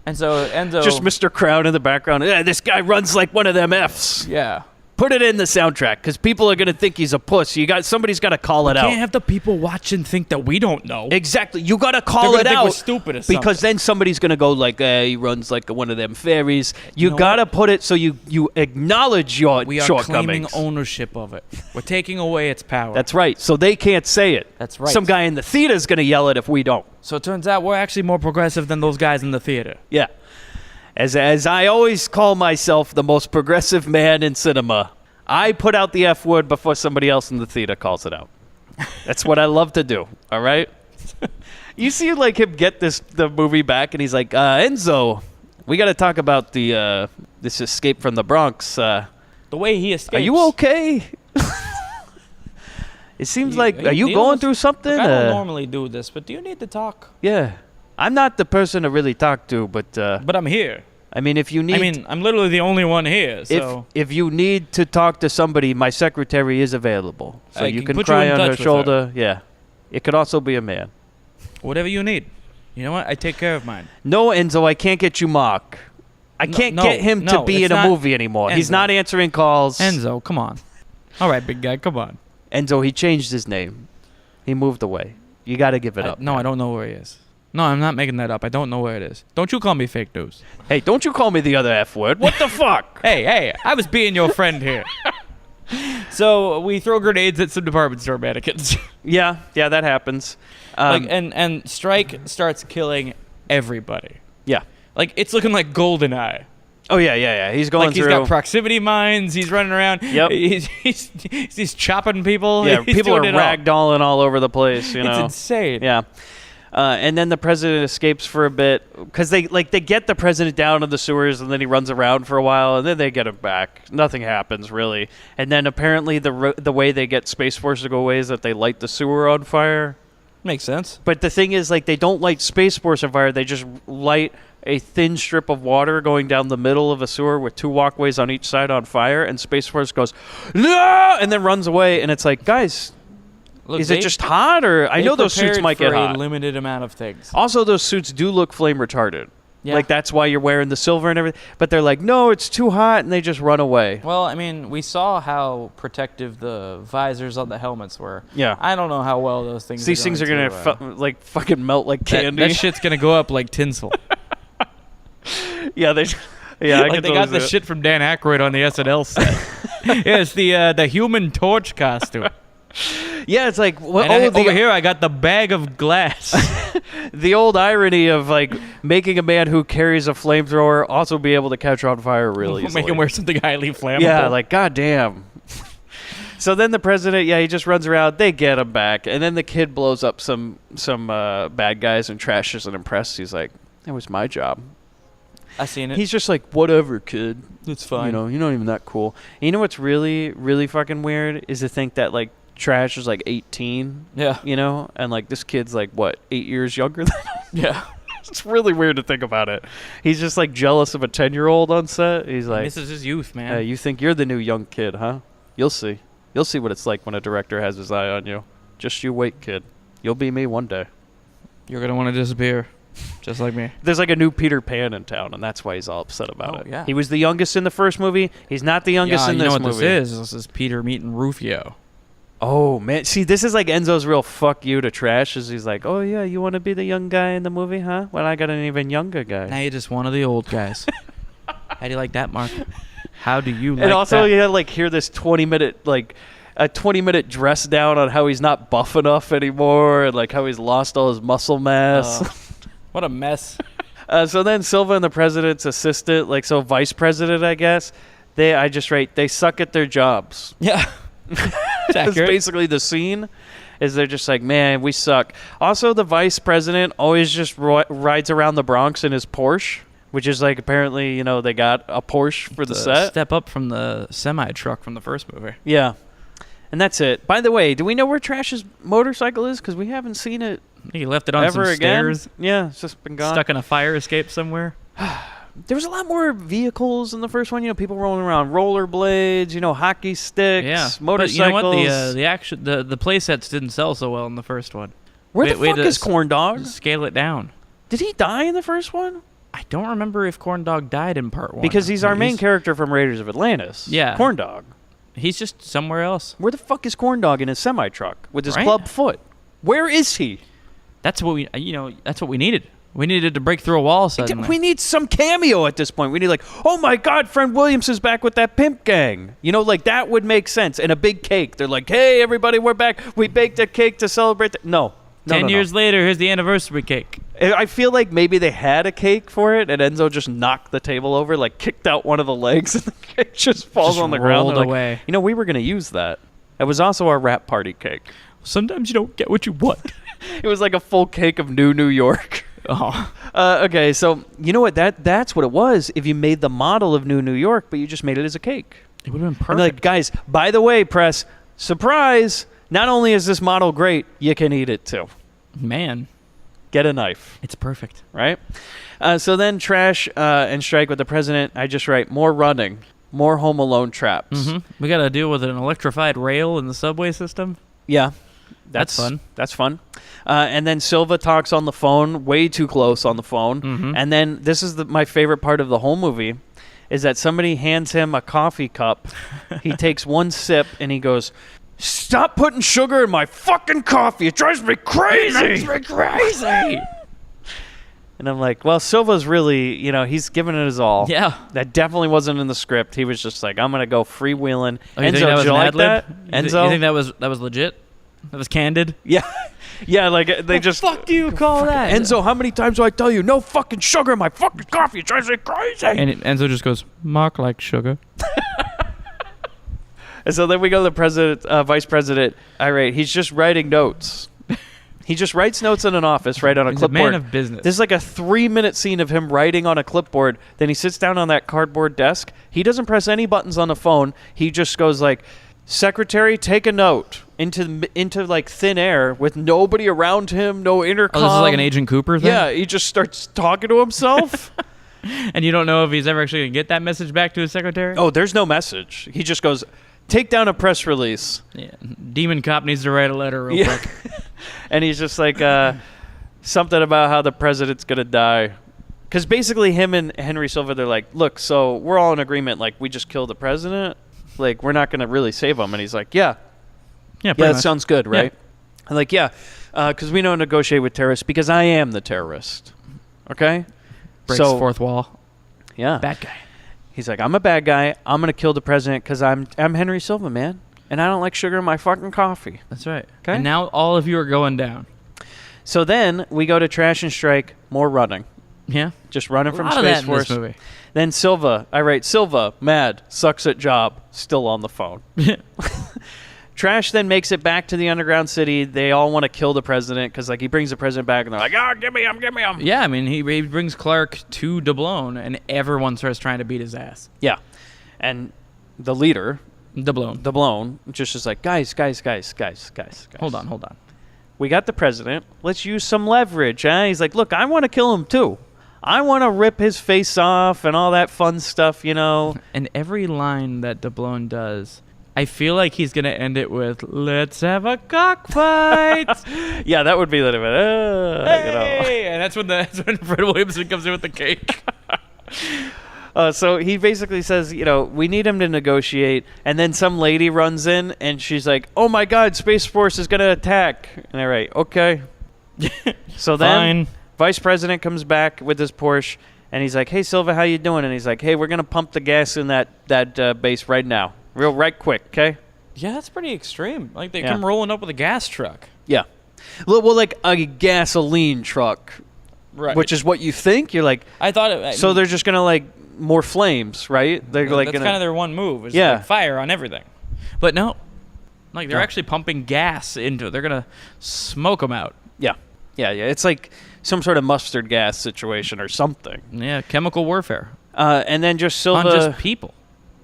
And so Enzo... Just Mr. Crown in the background. Yeah, this guy runs like one of them Fs. Yeah. Put it in the soundtrack because people are going to think he's a puss. Somebody's got to call it out. Can't have the people watch and think that we don't know. Exactly. You got to call They're it gonna think out. we're stupid or because then somebody's going to go like, he runs like one of them fairies. You got to put it so you acknowledge your we are shortcomings. claiming ownership of it. We're taking away its power. That's right. So they can't say it. That's right. Some guy in the theater is going to yell it if we don't. So it turns out we're actually more progressive than those guys in the theater. Yeah. As I always call myself the most progressive man in cinema, I put out the F word before somebody else in the theater calls it out. That's what I love to do, all right? You see like him get the movie back, and he's like, Enzo, we got to talk about this escape from the Bronx. The way he escapes. Are you okay? It seems like, are you going through something? Look, I don't normally do this, but do you need to talk? Yeah. I'm not the person to really talk to, but I'm here. I mean, if you need... I'm literally the only one here, so... If you need to talk to somebody, my secretary is available. So you can put cry you in on her touch with shoulder. her. Yeah. It could also be a man. Whatever you need. You know what? I take care of mine. No, Enzo, I can't get you Mark. I can't get him to be in a movie anymore. Enzo. He's not answering calls. Enzo, come on. All right, big guy, come on. Enzo, he changed his name. He moved away. You got to give it up. No, I don't know where he is. No, I'm not making that up. I don't know where it is. Don't you call me fake news. Hey, don't you call me the other F word. What the fuck? Hey, I was being your friend here. So we throw grenades at some department store mannequins. Yeah, that happens. And Strike starts killing everybody. Yeah. Like, it's looking like GoldenEye. Oh yeah. He's going Like he's through. got proximity mines. He's running around. Yep. He's chopping people. Yeah, He's people are doing it all. ragdolling all over the place. You know, It's insane. Yeah. And then the president escapes for a bit because they get the president down in the sewers, and then he runs around for a while, and then they get him back. Nothing happens really. And then apparently the way they get Space Force to go away is that they light the sewer on fire. Makes sense. But the thing is, like, they don't light Space Force on fire. They just light a thin strip of water going down the middle of a sewer with 2 walkways on each side on fire, and Space Force goes, no! And then runs away, and it's like, guys, Look, is it just hot? Or I know those suits prepared might get for hot. a limited amount of things. Also, those suits do look flame retarded. Yeah. Like, that's why you're wearing the silver and everything. But they're like, no, it's too hot, and they just run away. Well, I mean, we saw how protective the visors on the helmets were. Yeah. I don't know how well those things. These things are going to fucking melt like candy. That shit's gonna go up like tinsel. Yeah, they Like they got the shit from Dan Aykroyd on the SNL set. Yeah, it's the Human Torch costume. Yeah, it's like, Over here I got the bag of glass. the old irony of like making a man who carries a flamethrower also be able to catch on fire really easily. Make him wear something highly flammable. Yeah, like goddamn. So then the president, he just runs around. They get him back, and then the kid blows up some bad guys and Trash isn't impressed. He's like, "That was my job." I seen it. He's just like, "Whatever, kid. It's fine. You know, you're not even that cool." And you know what's really, really fucking weird is to think that like Trash is like 18. Yeah. You know, and like this kid's like what, 8 years younger than him? Yeah. It's really weird to think about it. He's just like jealous of a 10-year-old on set. He's like, This is his youth, man. you think you're the new young kid, huh? You'll see. You'll see what it's like when a director has his eye on you. Just you wait, kid. You'll be me one day. You're gonna want to disappear, just like me. There's like a new Peter Pan in town, and that's why he's all upset about it. Yeah. He was the youngest in the first movie. He's not the youngest in you this know what movie. this is? This is Peter meeting Rufio. Oh, man. See, this is like Enzo's real fuck you to Trash. Is he's like, oh, yeah, you want to be the young guy in the movie, huh? Well, I got an even younger guy. Now you're just one of the old guys. How do you like that, Mark? How do you like And also, that? you had to like hear this 20-minute a 20-minute dress down on how he's not buff enough anymore, and like how he's lost all his muscle mass. What a mess. So then Silva and the president's assistant, vice president, I guess, they suck at their jobs. Yeah. That's basically the scene. Is they're just like, man, we suck. Also, the vice president always just rides around the Bronx in his Porsche, which is like apparently, they got a Porsche for the set. Step up from the semi truck from the first movie. Yeah. And that's it. By the way, do we know where Trash's motorcycle is? Because we haven't seen it He left it on ever some again. stairs. Yeah, it's just been gone. Stuck in a fire escape somewhere. There was a lot more vehicles in the first one. People rolling around rollerblades, hockey sticks, Yeah, motorcycles. But you know what? The play sets didn't sell so well in the first one. Where the fuck is Corn Dog? Scale it down. Did he die in the first one? I don't remember if Corn Dog died in part one. Because he's our main character from Raiders of Atlantis. Yeah. Corn Dog. He's just somewhere else. Where the fuck is Corn Dog in his semi-truck with his Right. club foot? Where is he? That's what we needed. We needed to break through a wall suddenly. We need some cameo at this point. We need oh my God, Friend Williams is back with that pimp gang. That would make sense. And a big cake. They're like, hey, everybody, we're back. We baked a cake to celebrate. No. 10 years later, here's the anniversary cake. I feel like maybe they had a cake for it, and Enzo just knocked the table over, kicked out one of the legs, and the cake just falls on the ground. Rolled away. We were going to use that. It was also our rap party cake. Sometimes you don't get what you want. It was like a full cake of New York. Oh. Okay, so you know what? That's what it was if you made the model of New York, but you just made it as a cake. It would have been And perfect. guys, by the way, press, surprise, not only is this model great, you can eat it too. Man. Get a knife. It's perfect. Right? So then Trash and Strike with the president, I just write more running, more Home Alone traps. Mm-hmm. We got to deal with an electrified rail in the subway system. Yeah. That's fun. That's fun. And then Silva talks on the phone, way too close on the phone. Mm-hmm. And then this is my favorite part of the whole movie, is that somebody hands him a coffee cup. He takes one sip and he goes, stop putting sugar in my fucking coffee. It drives me crazy. And I'm like, well, Silva's really, he's giving it his all. Yeah. That definitely wasn't in the script. He was just like, I'm going to go freewheeling. Oh, you Enzo, think that was did you an like ad-lib? that? Enzo? You think that was legit? That was candid? Yeah. Yeah, like they just. Fuck do you call that? Enzo, how many times do I tell you no fucking sugar in my fucking coffee? It drives me crazy. And Enzo just goes, Mark likes sugar. And so then we go to the vice president. All right, he's just writing notes. He just writes notes in an office, right, on a He's clipboard. a man of business. There's like a 3-minute scene of him writing on a clipboard. Then he sits down on that cardboard desk. He doesn't press any buttons on the phone. He just goes like, "Secretary, take a note," into like thin air with nobody around him, no intercom. Oh, this is like an Agent Cooper thing? Yeah, he just starts talking to himself. And you don't know if he's ever actually going to get that message back to his secretary? Oh, there's no message. He just goes, "Take down a press release." Yeah. Demon Cop needs to write a letter real quick. And he's just like, something about how the president's going to die. Because basically him and Henry Silva, they're like, look, so we're all in agreement. Like, we just killed the president. Like, we're not going to really save him. And he's like, yeah, that sounds good, right? Yeah. I'm like, yeah, because we don't negotiate with terrorists because I am the terrorist. Okay? Breaks fourth wall. Yeah. Bad guy. He's like, I'm a bad guy. I'm going to kill the president because I'm Henry Silva, man. And I don't like sugar in my fucking coffee. That's right. Okay. And now all of you are going down. So then we go to Trash and Strike, more running. Yeah. Just running from Space Space Force. Force. In this movie. Then Silva, I write Silva, mad, sucks at job, still on the phone. Trash then makes it back to the underground city. They all want to kill the president because like he brings the president back and they're like, "Oh, give me him, give me him." Yeah, I mean he brings Clark to Doubloon and everyone starts trying to beat his ass. Yeah, and the leader, Doubloon, just is like, guys. Hold on. We got the president. Let's use some leverage. He's like, look, I want to kill him too. I want to rip his face off and all that fun stuff, you know. And every line that Doubloon does, I feel like he's going to end it with, "Let's have a cockfight." Yeah, that would be the hey! And that's when Fred Williamson comes in with the cake. So he basically says, you know, we need him to negotiate. And then some lady runs in and she's like, "Oh my God, Space Force is going to attack." And they're like, okay. So then Vice President comes back with his Porsche and he's like, "Hey, Silva, how you doing?" And he's like, "Hey, we're going to pump the gas in that base right now. Right quick, okay?" Yeah, that's pretty extreme. Like they come rolling up with a gas truck. Yeah. Well, like a gasoline truck. Right. Which is what you think. You're like, I thought so they're just going to like more flames, right? They're like that's kind of their one move. Is like fire on everything. But no. Like they're actually pumping gas into it. They're going to smoke them out. Yeah. It's like some sort of mustard gas situation or something. Yeah, chemical warfare. And then just Silva... On just people.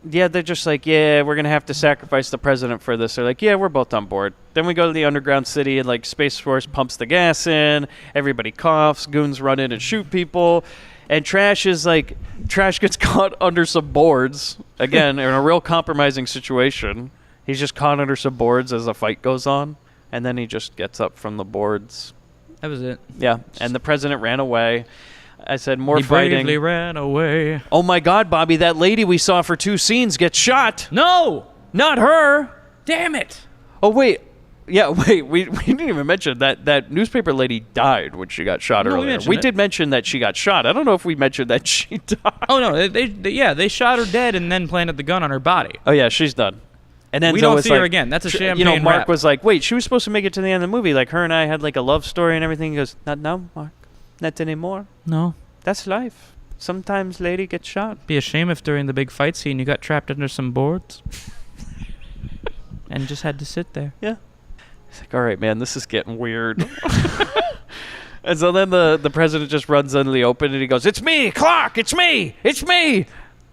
Yeah, they're just like, yeah, we're going to have to sacrifice the president for this. They're like, yeah, we're both on board. Then we go to the underground city and like Space Force pumps the gas in. Everybody coughs. Goons run in and shoot people. And Trash gets caught under some boards. Again, in a real compromising situation. He's just caught under some boards as the fight goes on. And then he just gets up from the boards. That was it. Yeah, and the president ran away. I said, more fighting. He bravely ran away. Oh my God, Bobby, that lady we saw for 2 scenes gets shot. No! Not her. Damn it. Oh, wait. Yeah, wait, we didn't even mention that newspaper lady died when she got shot earlier. We did mention that she got shot. I don't know if we mentioned that she died. Oh, no, they shot her dead and then planted the gun on her body. Oh, yeah, she's done. And then we don't see her again. That's a champagne You know, Mark rap. was like, wait, she was supposed to make it to the end of the movie. Like, her and I had like a love story and everything. He goes, not now, Mark. Not anymore. No. That's life. Sometimes lady gets shot. Be a shame if during the big fight scene you got trapped under some boards and just had to sit there. Yeah. He's like, all right, man, this is getting weird. And so then the president just runs into the open and he goes, "It's me, Clark! It's me! It's me!"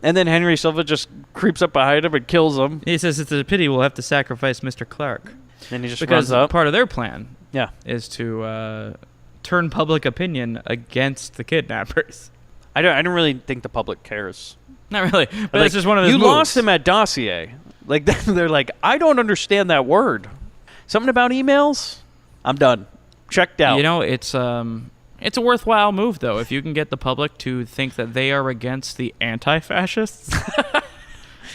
And then Henry Silva just creeps up behind him and kills him. He says it's a pity we'll have to sacrifice Mr. Clark. And he just because runs up. Part of their plan is to turn public opinion against the kidnappers. I don't really think the public cares. Not really, but like, it's just one of those You moves. lost him at dossier. Like they're like, I don't understand that word. Something about emails? I'm done. Checked out. You know, it's a worthwhile move though if you can get the public to think that they are against the anti-fascists.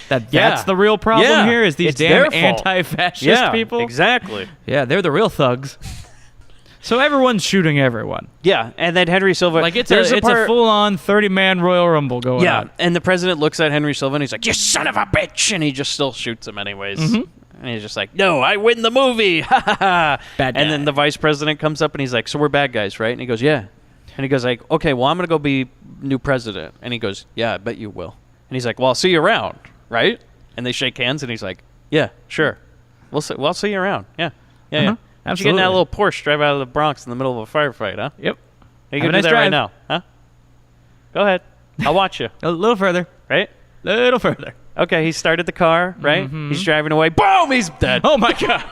That's the real problem here is these damn anti-fascist people. Exactly. Yeah, they're the real thugs. So everyone's shooting everyone. Yeah, and then Henry Silva... Like, it's a full-on 30-man Royal Rumble going on. Yeah, and the president looks at Henry Silva and he's like, "You son of a bitch!" And he just still shoots him anyways. Mm-hmm. And he's just like, no, I win the movie. Ha ha ha. Bad guy. And then the vice president comes up and he's like, so we're bad guys, right? And he goes, yeah. And he goes like, okay, well, I'm going to go be new president. And he goes, yeah, I bet you will. And he's like, well, I'll see you around, right? And they shake hands and he's like, yeah, sure. I'll see you around. Yeah. Yeah, yeah. How'd you get in that little Porsche, drive out of the Bronx in the middle of a firefight, huh? Yep. You can do that right now, huh? Go ahead. I'll watch you. A little further. Right? Little further. Okay, he started the car, right? Mm-hmm. He's driving away. Boom! He's dead. Oh, my God.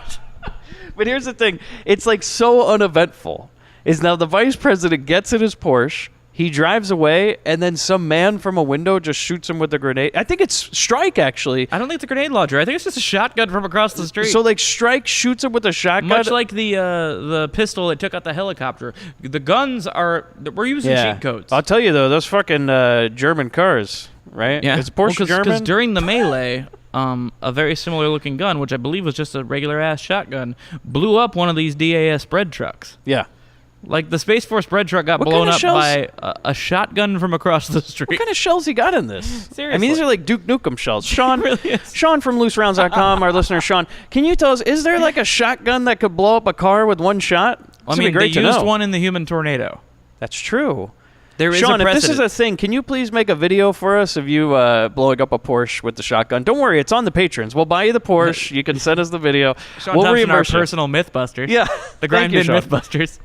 But here's the thing. It's like so uneventful. Is now the vice president gets in his Porsche, he drives away, and then some man from a window just shoots him with a grenade. I think it's Strike, actually. I don't think it's a grenade launcher. I think it's just a shotgun from across the street. So, like, Strike shoots him with a shotgun. Much like the pistol that took out the helicopter. The guns we're using cheat codes. I'll tell you, though, those fucking German cars, right? Yeah. Is Porsche German? Because during the melee, a very similar looking gun, which I believe was just a regular ass shotgun, blew up one of these DAS bread trucks. Yeah. Like the Space Force bread truck got blown up by a shotgun from across the street. What kind of shells he got in this? Seriously. I mean, these are like Duke Nukem shells. Sean, really is. Sean from LooseRounds.com, our listener Sean, can you tell us, is there like a shotgun that could blow up a car with one shot? I mean, they used one in the Human Tornado. That's true. There is Sean, a if this is precedent. a thing, can you please make a video for us of you blowing up a Porsche with the shotgun? Don't worry, it's on the patrons. We'll buy you the Porsche. You can send us the video. Sean we'll Thompson, our reimburse you. personal Mythbusters. Yeah. The Thank you, Grindbin Sean. Mythbusters.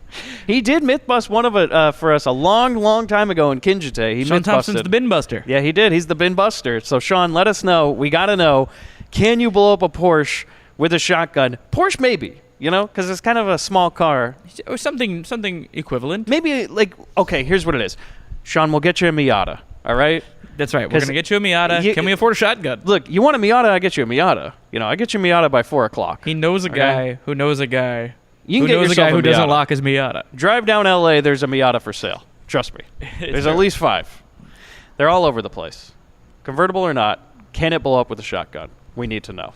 He did Mythbust one of it for us a long, long time ago in Kinjite. He Sean Mythbusted. Thompson's the bin buster. Yeah, he did. He's the bin buster. So, Sean, let us know. We got to know, can you blow up a Porsche with a shotgun? Porsche, maybe, you know, because it's kind of a small car. Or something equivalent. Maybe, like, okay, here's what it is. Sean, we'll get you a Miata, all right? That's right. We're going to get you a Miata. Can we afford a shotgun? Look, you want a Miata, I get you a Miata. You know, I get you a Miata by 4 o'clock. He knows a guy who knows a guy You can who get knows a yourself guy who a doesn't Miata. lock his Miata. Drive down L.A., there's a Miata for sale. Trust me. There's at least 5. They're all over the place. Convertible or not, can it blow up with a shotgun? We need to know.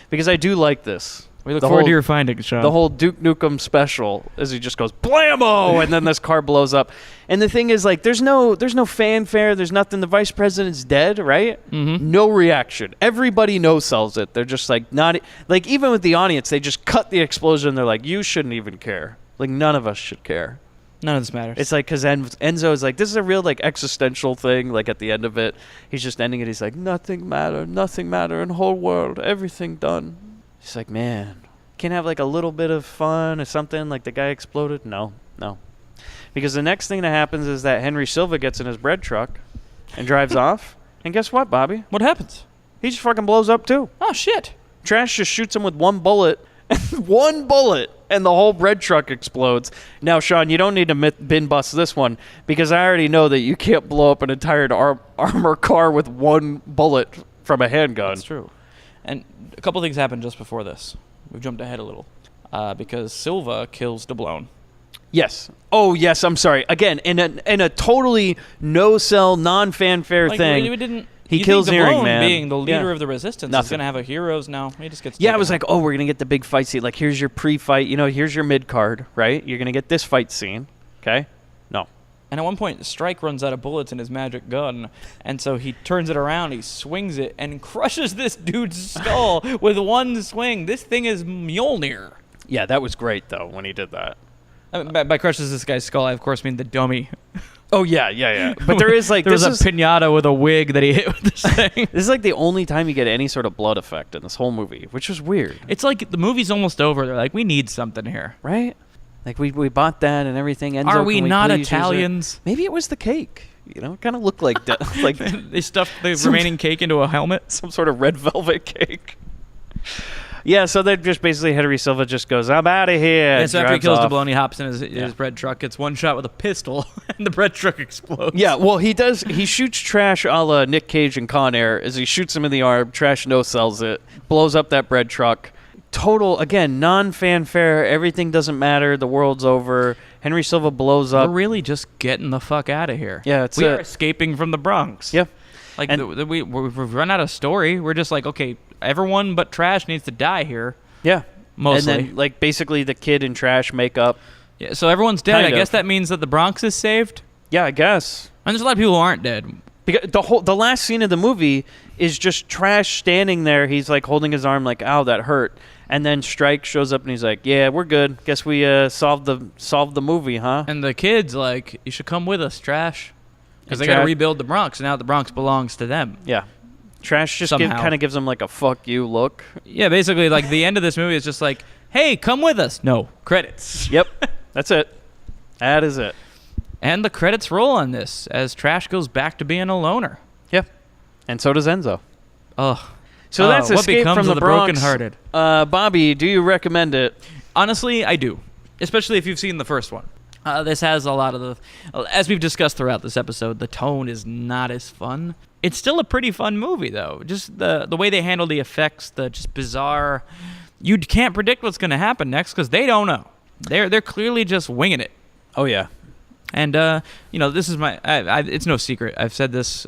Because I do like this. We look forward to your findings, Sean. The whole Duke Nukem special is he just goes blammo, and then this car blows up. And the thing is, like, there's no fanfare. There's nothing. The vice president's dead, right? Mm-hmm. No reaction. Everybody no-sells it. They're just like not like even with the audience, they just cut the explosion. They're like, you shouldn't even care. Like none of us should care. None of this matters. It's like because Enzo is like, this is a real like existential thing. Like at the end of it, he's just ending it. He's like, nothing matter in the whole world, everything done. He's like, man, can't have like a little bit of fun or something. Like the guy exploded. No. Because the next thing that happens is that Henry Silva gets in his bread truck and drives off. And guess what, Bobby? What happens? He just fucking blows up too. Oh shit! Trash just shoots him with one bullet. One bullet, and the whole bread truck explodes. Now, Sean, you don't need to bin bust this one because I already know that you can't blow up an entire armor car with one bullet from a handgun. That's true. And a couple things happened just before this. We've jumped ahead a little because Silva kills DeBlone. Yes. Oh, yes. I'm sorry. Again, in a totally no-sell, non-fanfare thing. We didn't. He kills Earring, man. Being the leader of the resistance, Nothing. He's gonna have a heroes now. He just gets. Yeah, I was like, oh, we're gonna get the big fight scene. Like, here's your pre-fight. You know, here's your mid-card, right? You're gonna get this fight scene. Okay. No. And at one point, Strike runs out of bullets in his magic gun, and so he turns it around, he swings it, and crushes this dude's skull with one swing. This thing is Mjolnir. Yeah, that was great though when he did that. I mean, by crushes this guy's skull, I of course mean the dummy. Oh yeah. But there is like there was a pinata with a wig that he hit with this thing. This is like the only time you get any sort of blood effect in this whole movie, which was weird. It's like the movie's almost over. They're like, we need something here, right? Like we bought that and everything. Enzo, are we not Italians? Maybe it was the cake. You know, it kind of looked like like they stuffed the remaining cake into a helmet, some sort of red velvet cake. Yeah, so they just basically Henry Silva just goes, I'm out of here. And so after he kills DeBlone, he hops in his bread truck, gets one shot with a pistol, and the bread truck explodes. Yeah, well, he does. He shoots Trash a la Nick Cage in Con Air as he shoots him in the arm. Trash no-sells it, blows up that bread truck. Total, again, non-fanfare. Everything doesn't matter. The world's over. Henry Silva blows up. We're really just getting the fuck out of here. Yeah, we are escaping from the Bronx. Yeah. Like, we've run out of story. We're just like, okay, everyone but Trash needs to die here. Yeah. Mostly. And then, like, basically the kid and Trash make up. Yeah, so everyone's dead. I guess that means that the Bronx is saved? Yeah, I guess. And there's a lot of people who aren't dead. Because the last scene of the movie is just Trash standing there. He's like holding his arm, like, "Ow, that hurt." And then Strike shows up and he's like, "Yeah, we're good. Guess we solved the movie, huh?" And the kid's like, "You should come with us, Trash," because they got to rebuild the Bronx. Now the Bronx belongs to them. Yeah. Trash just kind of gives him like a "fuck you" look. Yeah, basically, like the end of this movie is just like, "Hey, come with us." No credits. Yep, that's it. That is it. And the credits roll on this as Trash goes back to being a loner. Yep. And so does Enzo. Ugh. So that's what Escape becomes from of the the Bronx. brokenhearted. Bobby, do you recommend it? Honestly, I do. Especially if you've seen the first one. This has a lot of the... As we've discussed throughout this episode, the tone is not as fun. It's still a pretty fun movie, though. Just the way they handle the effects, the just bizarre... You can't predict what's going to happen next because they don't know. They're clearly just winging it. Oh, yeah. And, this is my... it's no secret. I've said this,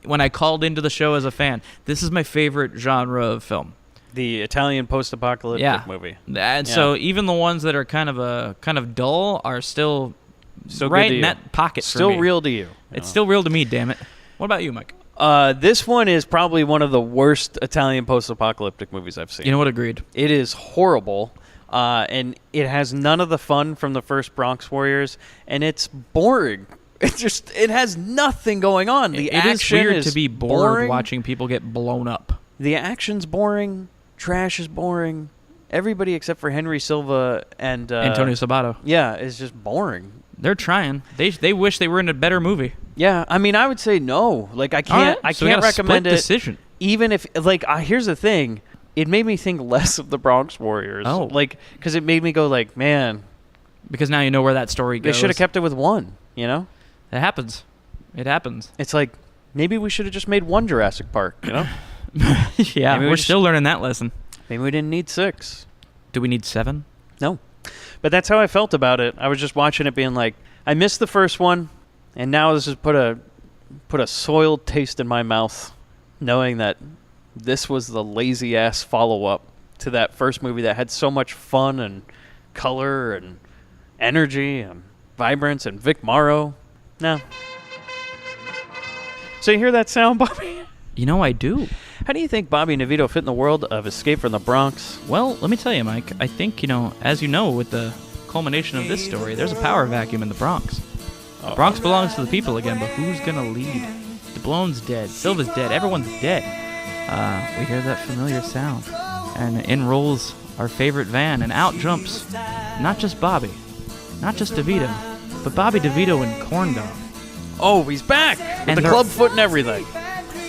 when I called into the show as a fan. This is my favorite genre of film. The Italian post-apocalyptic movie. And so even the ones that are kind of dull are still right in that pocket for me. Still real to you. It's still real to me, damn it. What about you, Mike? This one is probably one of the worst Italian post-apocalyptic movies I've seen. You know what? Agreed. It is horrible. And it has none of the fun from the first Bronx Warriors, and it's boring. It has nothing going on. The action is weird is to be bored boring. watching people get blown up. The action's boring. Trash is boring. Everybody except for Henry Silva and Antonio Sabato. Yeah, is just boring. They're trying. They wish they were in a better movie. Yeah, I mean, I would say no. Like, I can't. Right, I so we can't got a recommend split it. Decision. Even if, like, here's the thing. It made me think less of the Bronx Warriors. Oh. Like, because it made me go, like, man. Because now you know where that story goes. They should have kept it with one, you know? It happens. It happens. It's like, maybe we should have just made one Jurassic Park, you know? Yeah, we're still learning that lesson. Maybe we didn't need 6. Do we need 7? No. But that's how I felt about it. I was just watching it being like, I missed the first one, and now this has put a soiled taste in my mouth, knowing that this was the lazy-ass follow-up to that first movie that had so much fun and color and energy and vibrance and Vic Morrow. No. So you hear that sound, Bobby? You know, I do. How do you think Bobby and DeVito fit in the world of Escape from the Bronx? Well, let me tell you, Mike. I think, as you know, with the culmination of this story, there's a power vacuum in the Bronx. The Bronx belongs to the people again, but who's going to lead? DeBlone's dead. Silva's dead. Everyone's dead. We hear that familiar sound. And in rolls our favorite van, and out jumps not just Bobby, not just DeVito, but Bobby DeVito and Corndog. Oh, he's back! With the club foot and everything.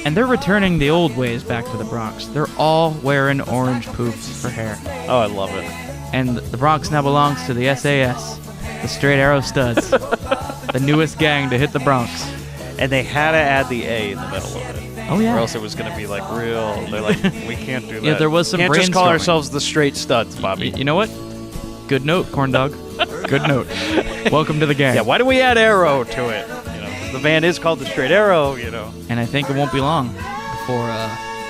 And they're returning the old ways back to the Bronx. They're all wearing orange poofs for hair. Oh, I love it. And the Bronx now belongs to the SAS, the Straight Arrow Studs, the newest gang to hit the Bronx. And they had to add the A in the middle of it. Oh, yeah. Or else it was going to be like real. They're like, we can't do that. Yeah, there was some Can't just call brainstorming. ourselves the Straight Studs, Bobby. You know what? Good note, Corndog. Good note. Welcome to the gang. Yeah, why do we add Arrow to it? The van is called the Straight Arrow, And I think it won't be long before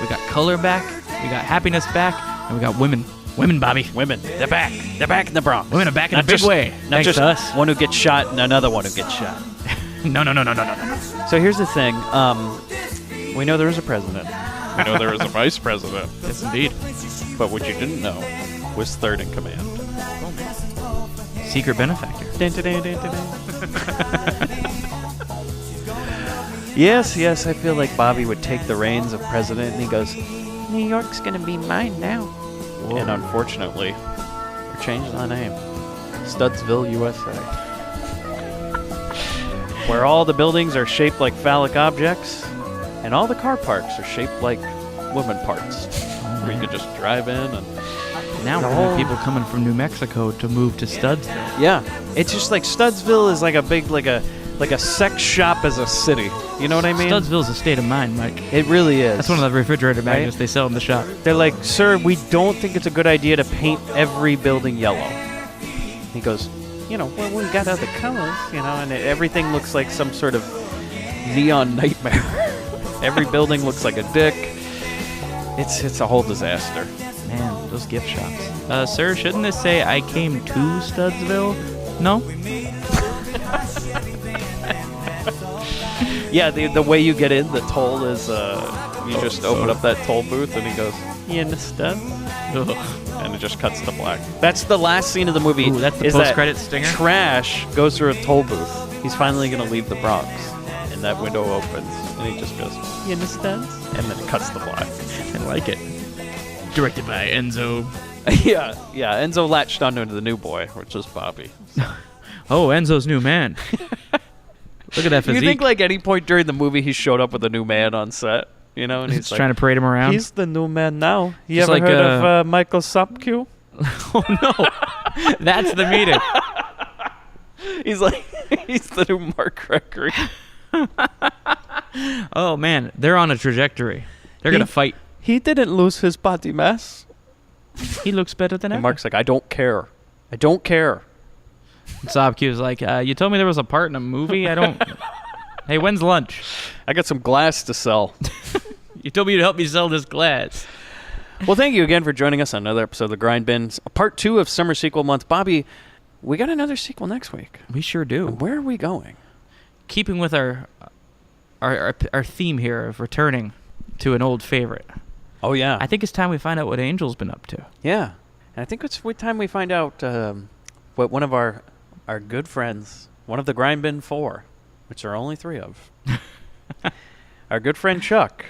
we got color back, we got happiness back, and we got women. Women, Bobby. Women. They're back. They're back in the Bronx. Women are back in a big way. Not Thanks just to us. one who gets shot and another one who gets shot. No. So here's the thing. We know there is a president. We know there is a vice president. Yes, indeed. But what you didn't know was third in command. Secret benefactor. Yes, I feel like Bobby would take the reins of president and he goes, New York's going to be mine now. Whoa. And unfortunately, we're changing the name. Studsville, USA. Where all the buildings are shaped like phallic objects and all the car parks are shaped like woman parts. Where you could just drive in and... Now we're having people coming from New Mexico to move to Studsville. Yeah. It's just like Studsville is like a big, like a sex shop as a city. You know what I mean? Studsville's a state of mind, Mike. It really is. That's one of the refrigerator magnets they sell in the shop. They're like, sir, we don't think it's a good idea to paint every building yellow. He goes, well, we got other colors, and everything looks like some sort of neon nightmare. Every building looks like a dick. It's a whole disaster. Man, those gift shops. Sir, shouldn't this say I came to Studsville? No? Yeah, the way you get in, the toll is you just open up that toll booth and he goes, "You understand?" And it just cuts to black. That's the last scene of the movie. Ooh, that's the is that post-credit stinger? Trash goes through a toll booth. He's finally going to leave the Bronx. And that window opens. And he just goes, "You understand?" And then it cuts to black. I like it. Directed by Enzo. yeah. Enzo latched onto the new boy, which is Bobby. Oh, Enzo's new man. Look at that physique. You think like any point during the movie he showed up with a new man on set? You know, and he's like, trying to parade him around. "He's the new man now." You Just ever like, heard of Michael Sopkiw? Oh no, that's the meeting. He's like, he's the new Mark Gregory. Oh man, they're on a trajectory. They're gonna fight. He didn't lose his body mass. He looks better than ever. And Mark's like, "I don't care. I don't care." Sobq's like, you told me there was a part in a movie. I don't. Hey, when's lunch? I got some glass to sell. You told me you'd help me sell this glass. Well, thank you again for joining us on another episode of the Grindbin, part 2 of Summer Sequel Month. Bobby, we got another sequel next week. We sure do. Where are we going? Keeping with our theme here of returning to an old favorite. Oh, yeah. I think it's time we find out what Angel's been up to. Yeah. And I think it's time we find out what one of our good friends, one of the Grindbin 4, which there are only 3 of, our good friend Chuck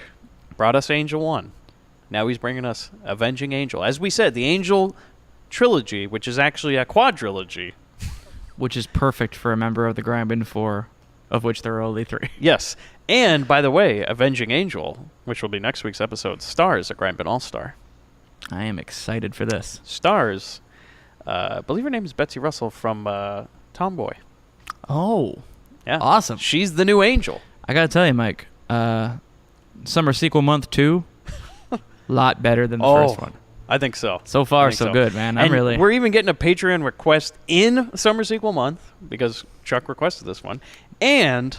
brought us Angel 1. Now he's bringing us Avenging Angel. As we said, the Angel trilogy, which is actually a quadrilogy. Which is perfect for a member of the Grindbin 4, of which there are only 3. Yes. And, by the way, Avenging Angel, which will be next week's episode, stars a Grindbin All-Star. I am excited for this. Stars, I believe her name is Betsy Russell from Tomboy. Oh. Yeah. Awesome. She's the new Angel. I gotta tell you, Mike, Summer Sequel Month 2, lot better than the first one. I think so. So far, so good, man. We're even getting a Patreon request in Summer Sequel Month because Chuck requested this one. And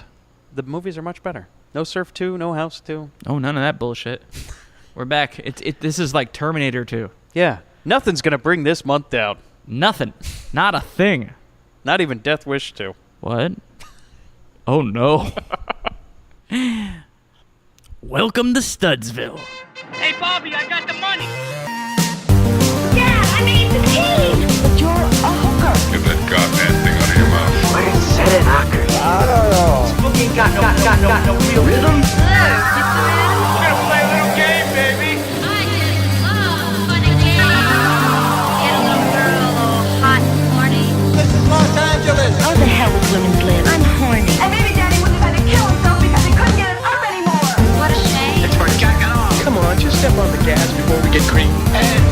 the movies are much better. No Surf 2, no House 2. Oh, none of that bullshit. We're back. This is like Terminator 2. Yeah. Nothing's going to bring this month down. Nothing. Not a thing. Not even Death Wish 2. What? Oh, no. Welcome to Studsville. Hey, Bobby, I got the money. Yeah, I made the team. But you're a hooker. Get that goddamn thing out of your mouth. Why did say it, knocker? I don't know. Spooky got no real rhythm. We're gonna play a little game, baby. I just love fun and games. Get a little girl all hot and horny. This is Los Angeles. How the hell would women live? I'm horny. And maybe Daddy would have had to kill himself because he couldn't get it up anymore. What a shame. It's for jacking off. Come on, just step on the gas before we get creamed. And